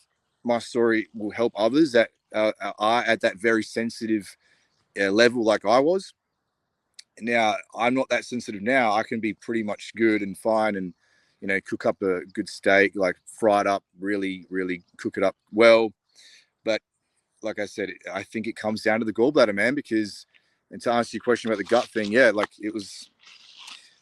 my story will help others that are at that very sensitive level, like I was. Now, I'm not that sensitive now. I can be pretty much good and fine and, cook up a good steak, like fried up, really, really cook it up well. But like I said, I think it comes down to the gallbladder, man, because, and to answer your question about the gut thing, yeah, like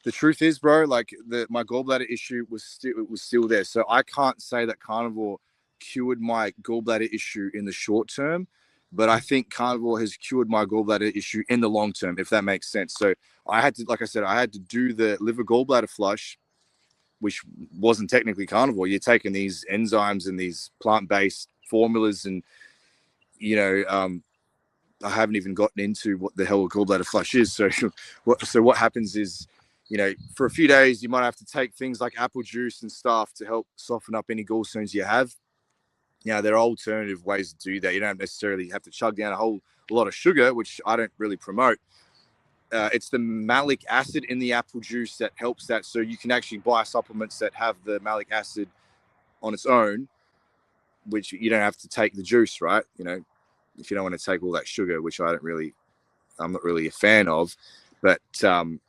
the truth is, bro, like my gallbladder issue was still there. So I can't say that carnivore cured my gallbladder issue in the short term, but I think carnivore has cured my gallbladder issue in the long term, if that makes sense. So I had to do the liver gallbladder flush, which wasn't technically carnivore. You're taking these enzymes and these plant-based formulas, and I haven't even gotten into what the hell a gallbladder flush is. So what happens is, for a few days you might have to take things like apple juice and stuff to help soften up any gallstones you have. There are alternative ways to do that. You don't necessarily have to chug down a lot of sugar, which I don't really promote. It's the malic acid in the apple juice that helps that. So you can actually buy supplements that have the malic acid on its own, which you don't have to take the juice, right? If you don't want to take all that sugar, which I'm not really a fan of. But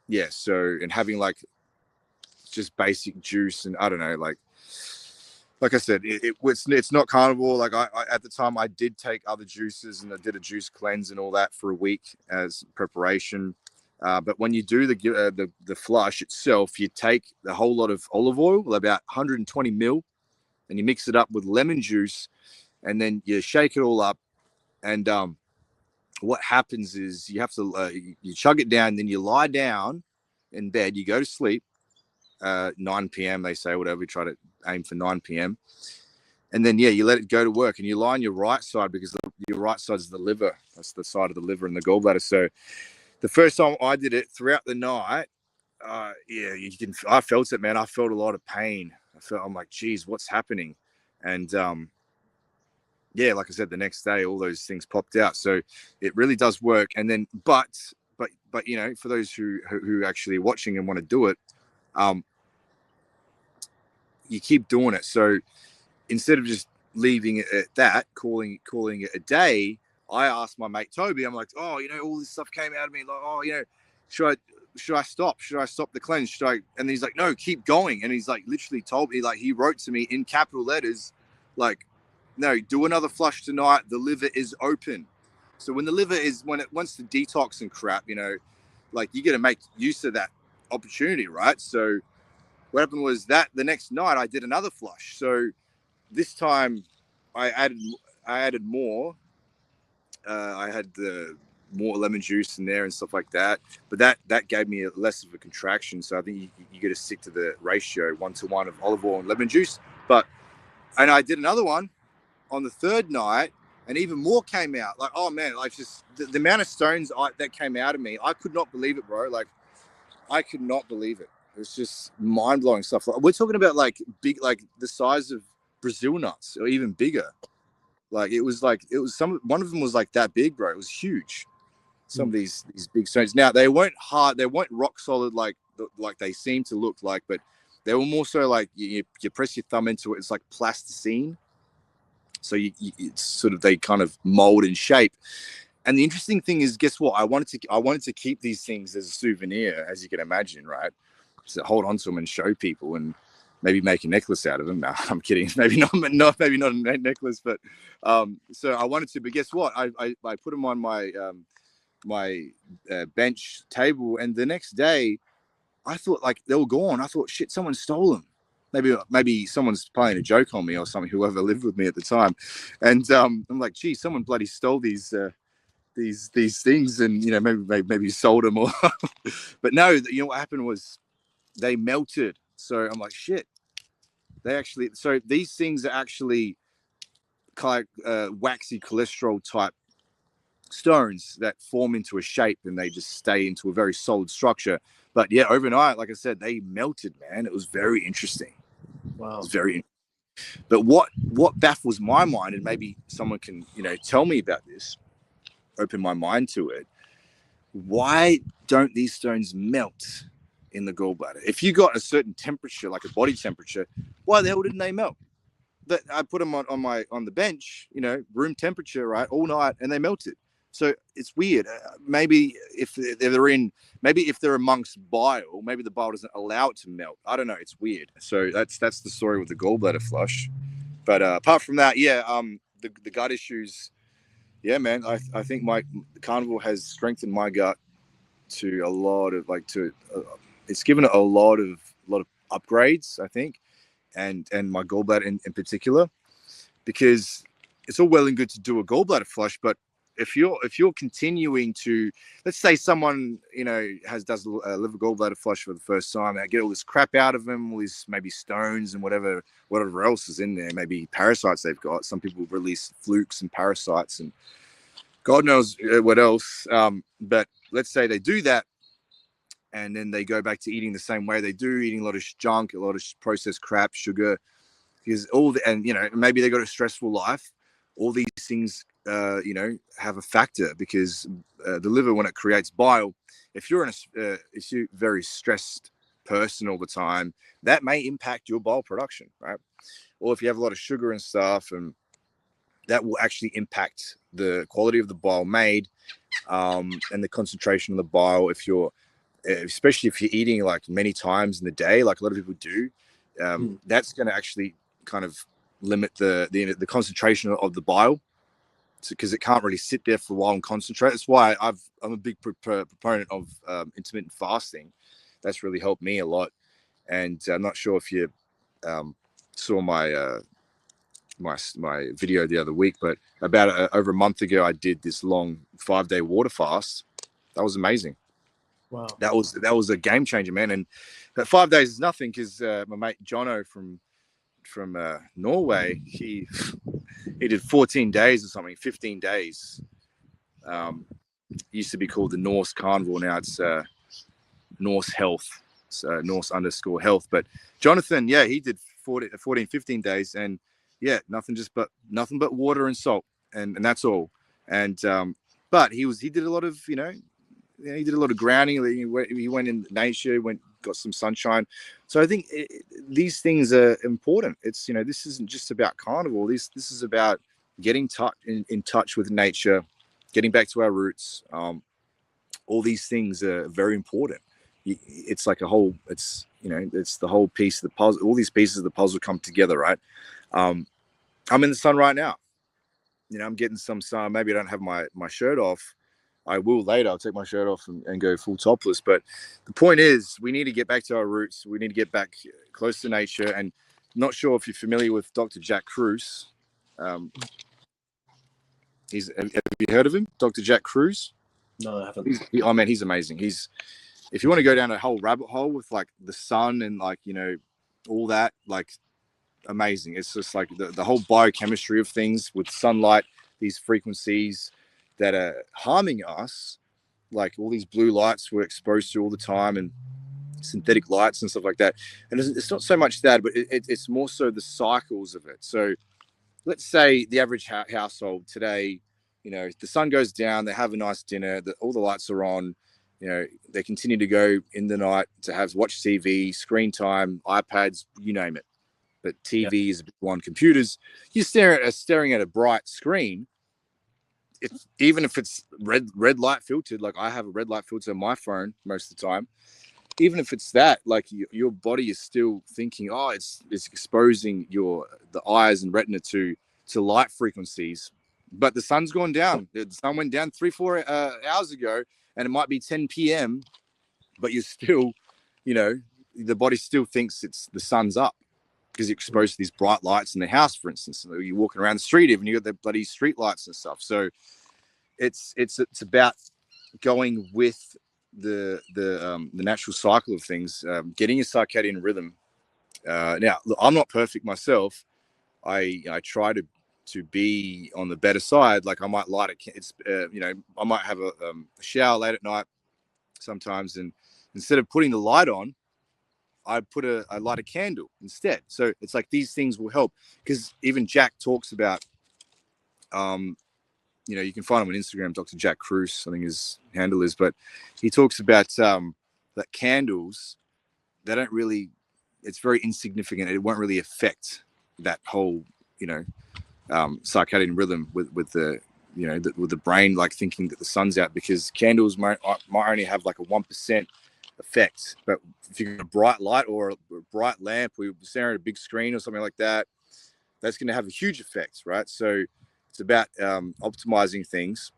yeah, so, and having like just basic juice, and I don't know, like I said, it's not carnivore. Like I at the time I did take other juices, and I did a juice cleanse and all that for a week as preparation. But when you do the flush itself, you take a whole lot of olive oil, about 120 mil, and you mix it up with lemon juice, and then you shake it all up. And what happens is you have to you chug it down, then you lie down in bed, you go to sleep, 9 p.m. they say, whatever. We try to aim for 9 p.m. And then, you let it go to work, and you lie on your right side because your right side is the liver. That's the side of the liver and the gallbladder. So the first time I did it throughout the night, I felt it, man. I felt a lot of pain. I'm like, geez, what's happening? And like I said, the next day, all those things popped out. So it really does work. And then, but for those who actually are watching and want to do it, you keep doing it. So instead of just leaving it at that, calling it a day, I asked my mate Toby, I'm like, oh, all this stuff came out of me. Like, oh, should I stop? Should I stop the cleanse? Should I? And he's like, no, keep going. And he's like, literally told me, like, he wrote to me in capital letters, like, no, do another flush tonight. The liver is open. So when the liver is, when it wants to detox and crap, like, you got to make use of that opportunity, right? So what happened was that the next night I did another flush. So this time I added more. I had the more lemon juice in there and stuff like that. But that gave me less of a contraction. So I think you got to stick to the ratio 1-to-1 of olive oil and lemon juice. And I did another one on the third night, and even more came out. Like, oh man, like, just the amount of stones that came out of me, I could not believe it, bro. Like, I could not believe it. It was just mind-blowing stuff. We're talking about like big, like the size of Brazil nuts, or even bigger. One of them was like that big, bro. It was huge. Some of these big stones. Now, they weren't hard, they weren't rock solid like they seem to look like, but they were more so like you press your thumb into it, it's like plasticine. So it's sort of, they kind of mold and shape. And the interesting thing is, guess what? I wanted to keep these things as a souvenir, as you can imagine, right? So hold on to them and show people, and maybe make a necklace out of them. No, I'm kidding. Maybe not a necklace, but so I wanted to. But guess what? I put them on my bench table, and the next day I thought, like, they were gone. I thought, shit, someone stole them. Maybe someone's playing a joke on me or something, whoever lived with me at the time. And I'm like, gee, someone bloody stole these things, and maybe sold them, or but no, what happened was they melted. So I'm like, shit, so these things are actually kind of waxy cholesterol type stones that form into a shape, and they just stay into a very solid structure. But yeah, overnight, like I said, they melted, man. It was very interesting.
Wow.
It was very. But what baffles my mind, and maybe someone can tell me about this, open my mind to it. Why don't these stones melt in the gallbladder? If you got a certain temperature, like a body temperature, why the hell didn't they melt? That I put them on the bench, room temperature, right, all night, and they melted. So it's weird. Maybe if they're amongst bile, maybe the bile doesn't allow it to melt. I don't know. It's weird. So that's the story with the gallbladder flush. But apart from that, the gut issues. Yeah, man. I think my Carnivore has strengthened my gut to a lot of it's given it a lot of upgrades, I think, and my gallbladder in particular, because it's all well and good to do a gallbladder flush, but if you're continuing to, let's say someone does a liver gallbladder flush for the first time, they get all this crap out of them, all these maybe stones and whatever else is in there, maybe parasites they've got. Some people release flukes and parasites and God knows what else. But let's say they do that, and then they go back to eating the same way they do, eating a lot of junk, a lot of processed crap, sugar, because maybe they got a stressful life. All these things, have a factor, because the liver, when it creates bile, if you're a very stressed person all the time, that may impact your bile production, right? Or if you have a lot of sugar and stuff, and that will actually impact the quality of the bile made, and the concentration of the bile. Especially if you're eating like many times in the day, like a lot of people do, that's going to actually kind of limit the concentration of the bile, because it can't really sit there for a while and concentrate. That's why I'm a big proponent of intermittent fasting. That's really helped me a lot. And I'm not sure if you saw my my video the other week, but about over a month ago, I did this long 5-day water fast. That was amazing.
Wow.
That was a game changer, man. And but 5 days is nothing because my mate Jono from Norway, he did 14 days or something, 15 days. Used to be called the Norse Carnivore. Now it's Norse Health. It's Norse_health. But Jonathan, yeah, he did 14, 15 days, and yeah, nothing but water and salt, and that's all. And but he did a lot of he did a lot of grounding. He went in nature, got some sunshine. So I think these things are important. It's this isn't just about carnivore. This is about getting in touch with nature, getting back to our roots. All these things are very important. It's like a whole. It's the whole piece of the puzzle. All these pieces of the puzzle come together, right? I'm in the sun right now. I'm getting some sun. Maybe I don't have my shirt off. I will later. I'll take my shirt off and go full topless. But the point is, we need to get back to our roots. We need to get back close to nature. And not sure if you're familiar with Dr. Jack Kruse. Have you heard of him, Dr. Jack Kruse?
No, I haven't.
He's amazing. If you want to go down a whole rabbit hole with like the sun and like all that, like amazing. It's just like the whole biochemistry of things with sunlight, these frequencies that are harming us, like all these blue lights we're exposed to all the time, and synthetic lights and stuff like that. And it's not so much that, but it's more so the cycles of it. So let's say the average household today, the sun goes down, they have a nice dinner, all the lights are on, they continue to go in the night to watch TV, screen time, iPads, you name it. But TV is a big one. Computers, you're staring at a bright screen. Even if it's red light filtered, like I have a red light filter on my phone most of the time. Even if it's that, like your body is still thinking, oh, it's exposing the eyes and retina to light frequencies. But the sun's gone down. The sun went down 3-4 hours ago, and it might be 10 p.m. But you're still, the body still thinks the sun's up, because you're exposed to these bright lights in the house, for instance. You're walking around the street, even you got the bloody street lights and stuff. So it's about going with the natural cycle of things, getting your circadian rhythm. Now, look, I'm not perfect myself. I try to be on the better side. Like I might I might have a shower late at night sometimes, and instead of putting the light on, I light a candle instead. So it's like these things will help, because even Jack talks about, you can find him on Instagram, Dr. Jack Kruse, I think his handle is, but he talks about that candles, they don't really, it's very insignificant. It won't really affect that whole, circadian rhythm with the, with the brain, like thinking that the sun's out, because candles might only have like a 1% effect. But if you've got a bright light or a bright lamp, we're staring at a big screen or something like that, that's going to have a huge effect, right? So it's about optimizing things.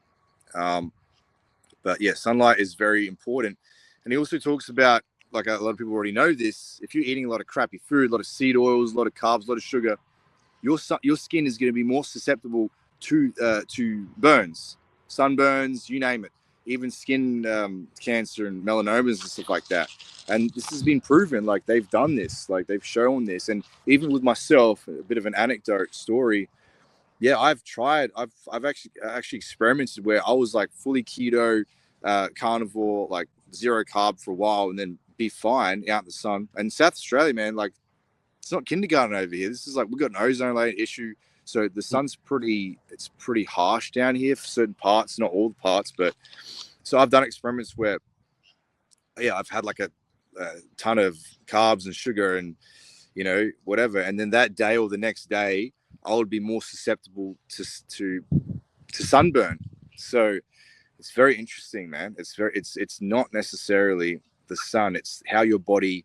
But yeah, sunlight is very important. And he also talks about, like a lot of people already know this, if you're eating a lot of crappy food, a lot of seed oils, a lot of carbs, a lot of sugar, your skin is going to be more susceptible to burns, sunburns, you name it, even skin cancer and melanomas and stuff like that. And this has been proven. Like they've done this, like they've shown this. And even with myself, a bit of an anecdote story. Yeah, I've actually experimented where I was like fully keto, carnivore, like zero carb for a while, and then be fine out in the sun. And South Australia, man, like it's not kindergarten over here. This is like, we've got an ozone layer issue. So the sun's pretty harsh down here for certain parts, not all the parts. But so I've done experiments where, yeah, I've had like a ton of carbs and sugar and, whatever. And then that day or the next day, I would be more susceptible to sunburn. So it's very interesting, man. It's not necessarily the sun. It's how your body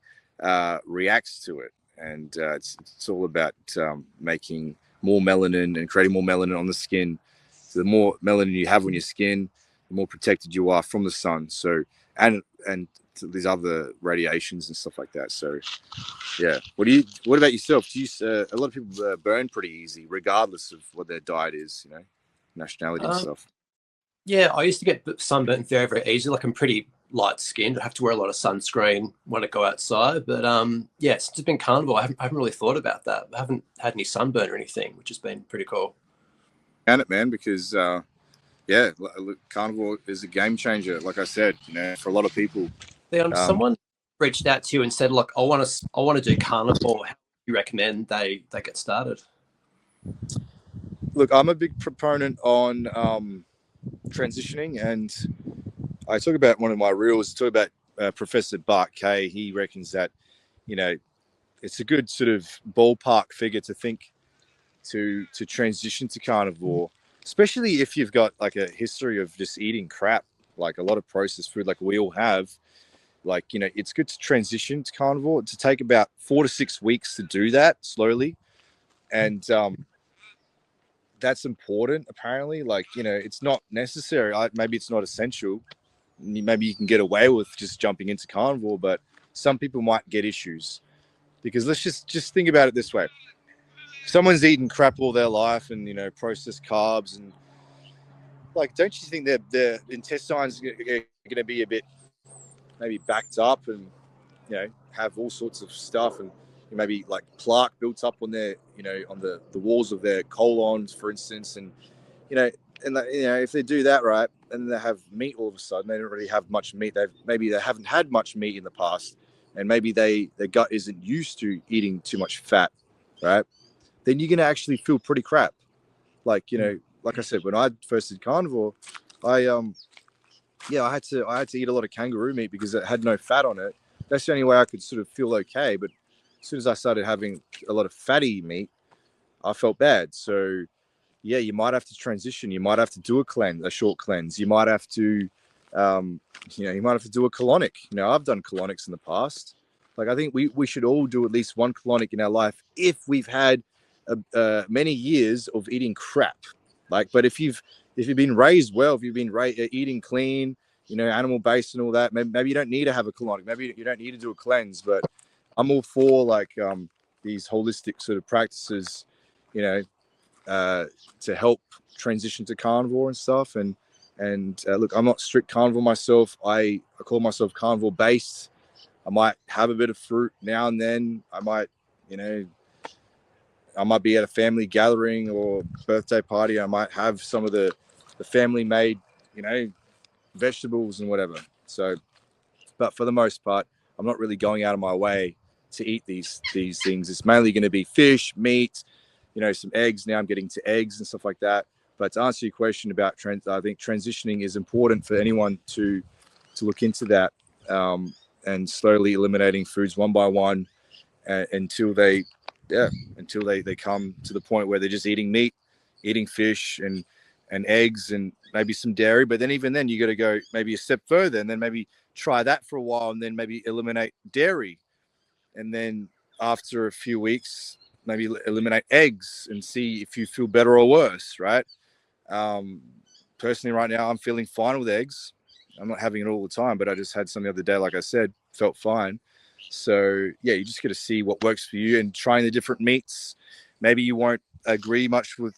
reacts to it. And it's all about making more melanin and creating more melanin on the skin. So the more melanin you have on your skin, the more protected you are from the sun. So and these other radiations and stuff like that. So yeah. What about yourself? Do you a lot of people burn pretty easy, regardless of what their diet is, nationality and stuff?
Yeah, I used to get sunburnt very, very easy. Like I'm pretty light skinned. I have to wear a lot of sunscreen when I go outside. But yeah, since it's been carnivore, I haven't really thought about that. I haven't had any sunburn or anything, which has been pretty cool.
And it, man, because yeah, look, carnivore is a game changer. Like I said, for a lot of people.
Someone reached out to you and said, "Look, I want to do carnivore. How do you recommend they get started?"
Look, I'm a big proponent on transitioning, and I talk about one of my reels. Talk about Professor Bart Kay. He reckons that it's a good sort of ballpark figure to think to transition to carnivore, especially if you've got like a history of just eating crap, like a lot of processed food, like we all have. Like, it's good to transition to carnivore, to take about 4 to 6 weeks to do that slowly. And that's important, apparently. Like, it's not necessary. Maybe it's not essential. Maybe you can get away with just jumping into carnivore, but some people might get issues. Because let's just think about it this way. If someone's eaten crap all their life and, processed carbs, and like, don't you think their intestines are going to be a bit maybe backed up and, have all sorts of stuff, and maybe like plaque built up on their, on the walls of their colons, for instance. And, if they do that, right, and they have meat all of a sudden, they don't really have much meat. Maybe they haven't had much meat in the past, and maybe their gut isn't used to eating too much fat, right? Then you're going to actually feel pretty crap. Like, like I said, when I first did carnivore, I had to eat a lot of kangaroo meat because it had no fat on it. That's the only way I could sort of feel okay. But as soon as I started having a lot of fatty meat, I felt bad. So yeah, you might have to transition. You might have to do a short cleanse. You might have to, you might have to do a colonic. I've done colonics in the past. Like, I think we should all do at least one colonic in our life if we've had many years of eating crap. Like, but if you've been raised well, if you've been eating clean, animal based and all that, maybe you don't need to have a colonic. Maybe you don't need to do a cleanse. But I'm all for like these holistic sort of practices, to help transition to carnivore and stuff. And look, I'm not strict carnivore myself. I call myself carnivore based. I might have a bit of fruit now and then. I might be at a family gathering or birthday party. I might have some of the family made, vegetables and whatever. So, but for the most part, I'm not really going out of my way to eat these things. It's mainly going to be fish, meat, some eggs. Now I'm getting to eggs and stuff like that. But to answer your question about I think transitioning is important for anyone to look into that, and slowly eliminating foods one by one until they come to the point where they're just eating meat, eating fish and eggs and maybe some dairy. But then even then you got to go maybe a step further and then maybe try that for a while and then maybe eliminate dairy. And then after a few weeks, maybe eliminate eggs and see if you feel better or worse, right? Personally, right now, I'm feeling fine with eggs. I'm not having it all the time, but I just had some the other day, like I said, felt fine. So yeah, you just got to see what works for you and trying the different meats. Maybe you won't agree much with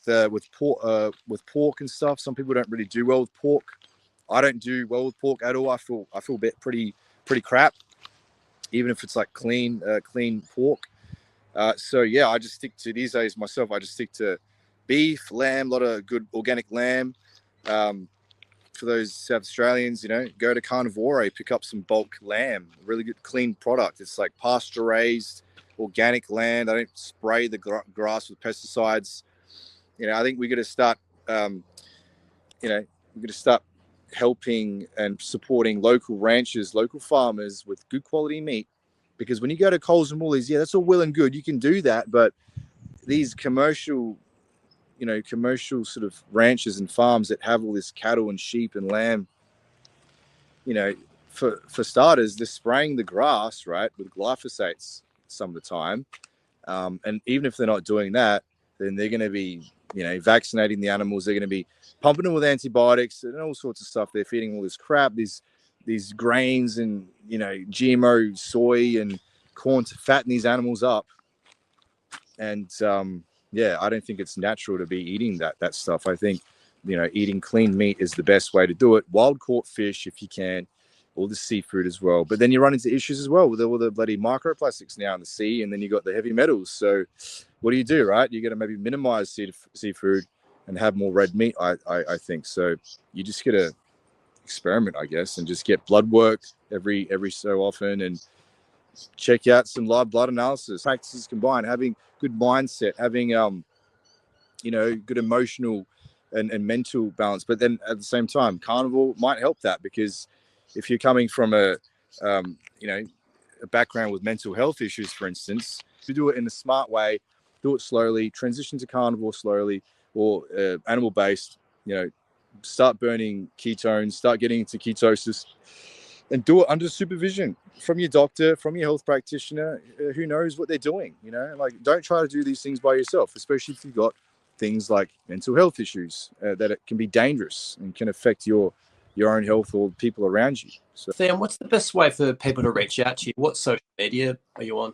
pork and stuff. Some people don't really do well with pork. I don't do well with pork at all. I feel pretty crap, even if it's like clean pork. So yeah, I just stick to these days myself. I just stick to beef, lamb, a lot of good organic lamb. For those South Australians, go to Carnivore, pick up some bulk lamb, really good, clean product. It's like pasture raised, organic land. I don't spray the grass with pesticides. I think we got to start, helping and supporting local ranchers, local farmers with good quality meat. Because when you go to Coles and Woolies, yeah, that's all well and good. You can do that, but these commercial sort of ranches and farms that have all this cattle and sheep and lamb, for starters, they're spraying the grass, right, with glyphosates some of the time. And even if they're not doing that, then they're going to be, vaccinating the animals. They're going to be pumping them with antibiotics and all sorts of stuff. They're feeding all this crap, these grains and, GMO soy and corn to fatten these animals up. And, yeah, I don't think it's natural to be eating that stuff. I think, eating clean meat is the best way to do it. Wild caught fish, if you can, all the seafood as well. But then you run into issues as well with all the bloody microplastics now in the sea, and then you got the heavy metals. So what do, right? You got to maybe minimize seafood and have more red meat, I think. So you just got to experiment, I guess, and just get blood work every so often and check out some live blood analysis. Practices combined, having good mindset, having good emotional and mental balance. But then at the same time, carnivore might help that, because if you're coming from a background with mental health issues, for instance, to do it in a smart way, do it slowly, transition to carnivore slowly, or animal-based, start burning ketones, start getting into ketosis, and do it under supervision from your doctor, from your health practitioner, who knows what they're doing. Don't try to do these things by yourself, especially if you've got things like mental health issues that it can be dangerous and can affect your own health or people around you. So,
Theon, what's the best way for people to reach out to you? What social media are you on?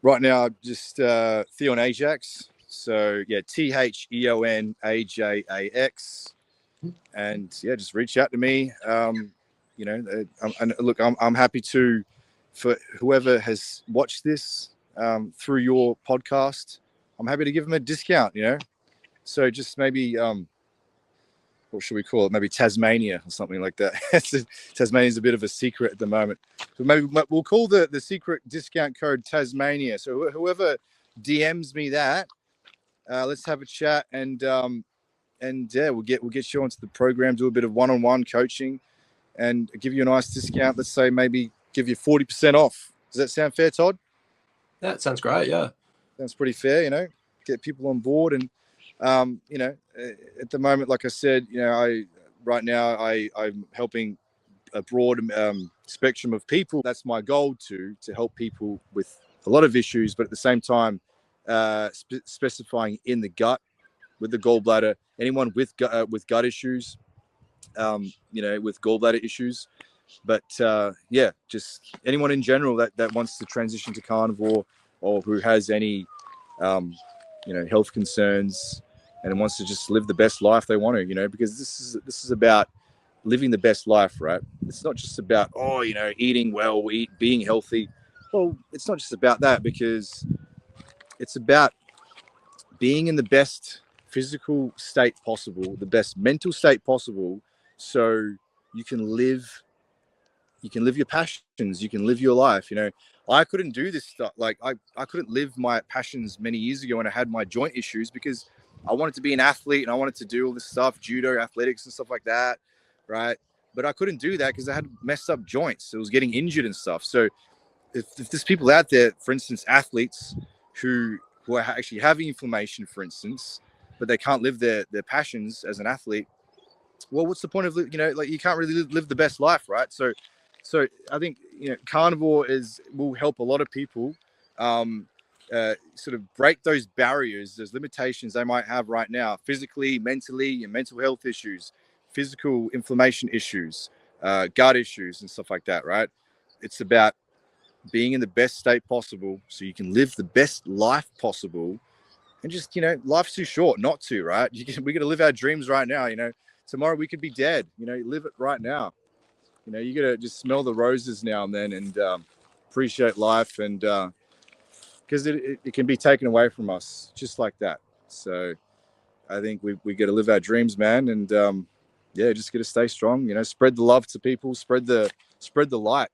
Right now, just Theon Ajax. So yeah, Theon Ajax, and just reach out to me. And look, I'm happy to, for whoever has watched this through your podcast, I'm happy to give them a discount. So just maybe what should we call it? Maybe Tasmania or something like that. Tasmania's a bit of a secret at the moment. So maybe we'll call the secret discount code Tasmania. So whoever DMs me that, let's have a chat, and we'll get you onto the program, do a bit of one-on-one coaching, and give you a nice discount. Let's say maybe give you 40% off. Does that sound fair, Todd?
That sounds great. Yeah,
sounds pretty fair. Get people on board, and at the moment, like I said, I'm helping a broad spectrum of people. That's my goal, to help people with a lot of issues, but at the same time, specifying in the gut, with the gallbladder, anyone with gut issues, with gallbladder issues, but just anyone in general that wants to transition to carnivore, or who has any health concerns and wants to just live the best life they want to, because this is about living the best life, right? It's not just about eating well, being healthy. Well, it's not just about that, because it's about being in the best physical state possible, the best mental state possible, so you can live your passions, you can live your life. I couldn't do this stuff. Like I couldn't live my passions many years ago when I had my joint issues, because I wanted to be an athlete and I wanted to do all this stuff, judo, athletics and stuff like that, right? But I couldn't do that because I had messed up joints. It was getting injured and stuff. So if there's people out there, for instance, athletes who are actually having inflammation, for instance, but they can't live their passions as an athlete, well, what's the point of, you can't really live the best life, right? So I think, carnivore will help a lot of people sort of break those barriers, those limitations they might have right now, physically, mentally, and mental health issues, physical inflammation issues, gut issues and stuff like that, right? It's about being in the best state possible so you can live the best life possible. And just, life's too short not to, right? We got to live our dreams right now. Tomorrow we could be dead. Live it right now. You got to just smell the roses now and then, and appreciate life, and because it can be taken away from us just like that. So I think we got to live our dreams, man, and just got to stay strong. Spread the love to people, spread the light,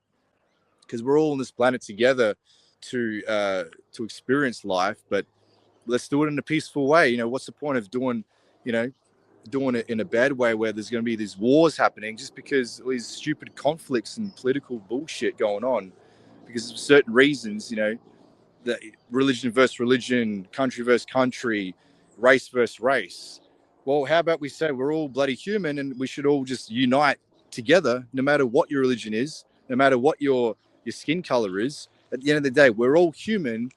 because we're all on this planet together to experience life. But let's do it in a peaceful way. What's the point of doing it in a bad way, where there's going to be these wars happening just because of these stupid conflicts and political bullshit going on because of certain reasons, the religion versus religion, country versus country, race versus race. Well, how about we say we're all bloody human, and we should all just unite together, no matter what your religion is, no matter what your skin color is. At the end of the day, we're all human.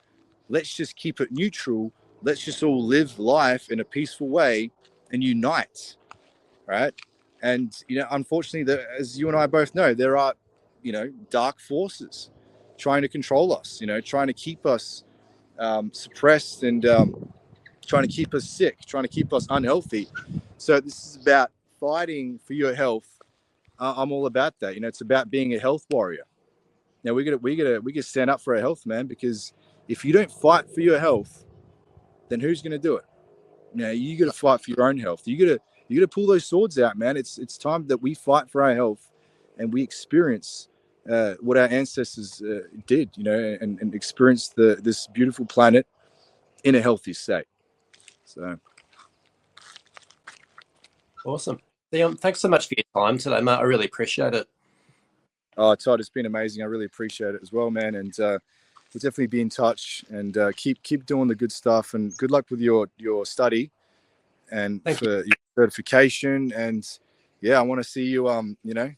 Let's just keep it neutral. Let's just all live life in a peaceful way and unite, right? And unfortunately, as you and I both know, there are dark forces trying to control us, trying to keep us suppressed, and trying to keep us sick, trying to keep us unhealthy. So this is about fighting for your health, I'm all about that. You know, it's about being a health warrior. Now we gotta stand up for our health, man. Because if you don't fight for your health, then who's gonna do it? You know, you gotta fight for your own health. You gotta pull those swords out, man. It's time that we fight for our health, and we experience what our ancestors did. You know, and experience this beautiful planet in a healthy state. So
Awesome. Theon, thanks so much for your time today, mate. I really appreciate it.
oh, Todd, it's been amazing. I really appreciate it as well, man. And we'll definitely be in touch, and keep doing the good stuff. And good luck with your study and
Thank you.
for your certification. And yeah, I want to see you you know,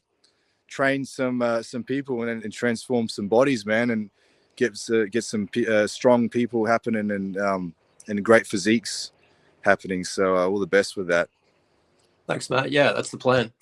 train some people and transform some bodies, man, and get some strong people happening, and great physiques happening. So all the best with that.
Thanks, mate. Yeah, that's the plan.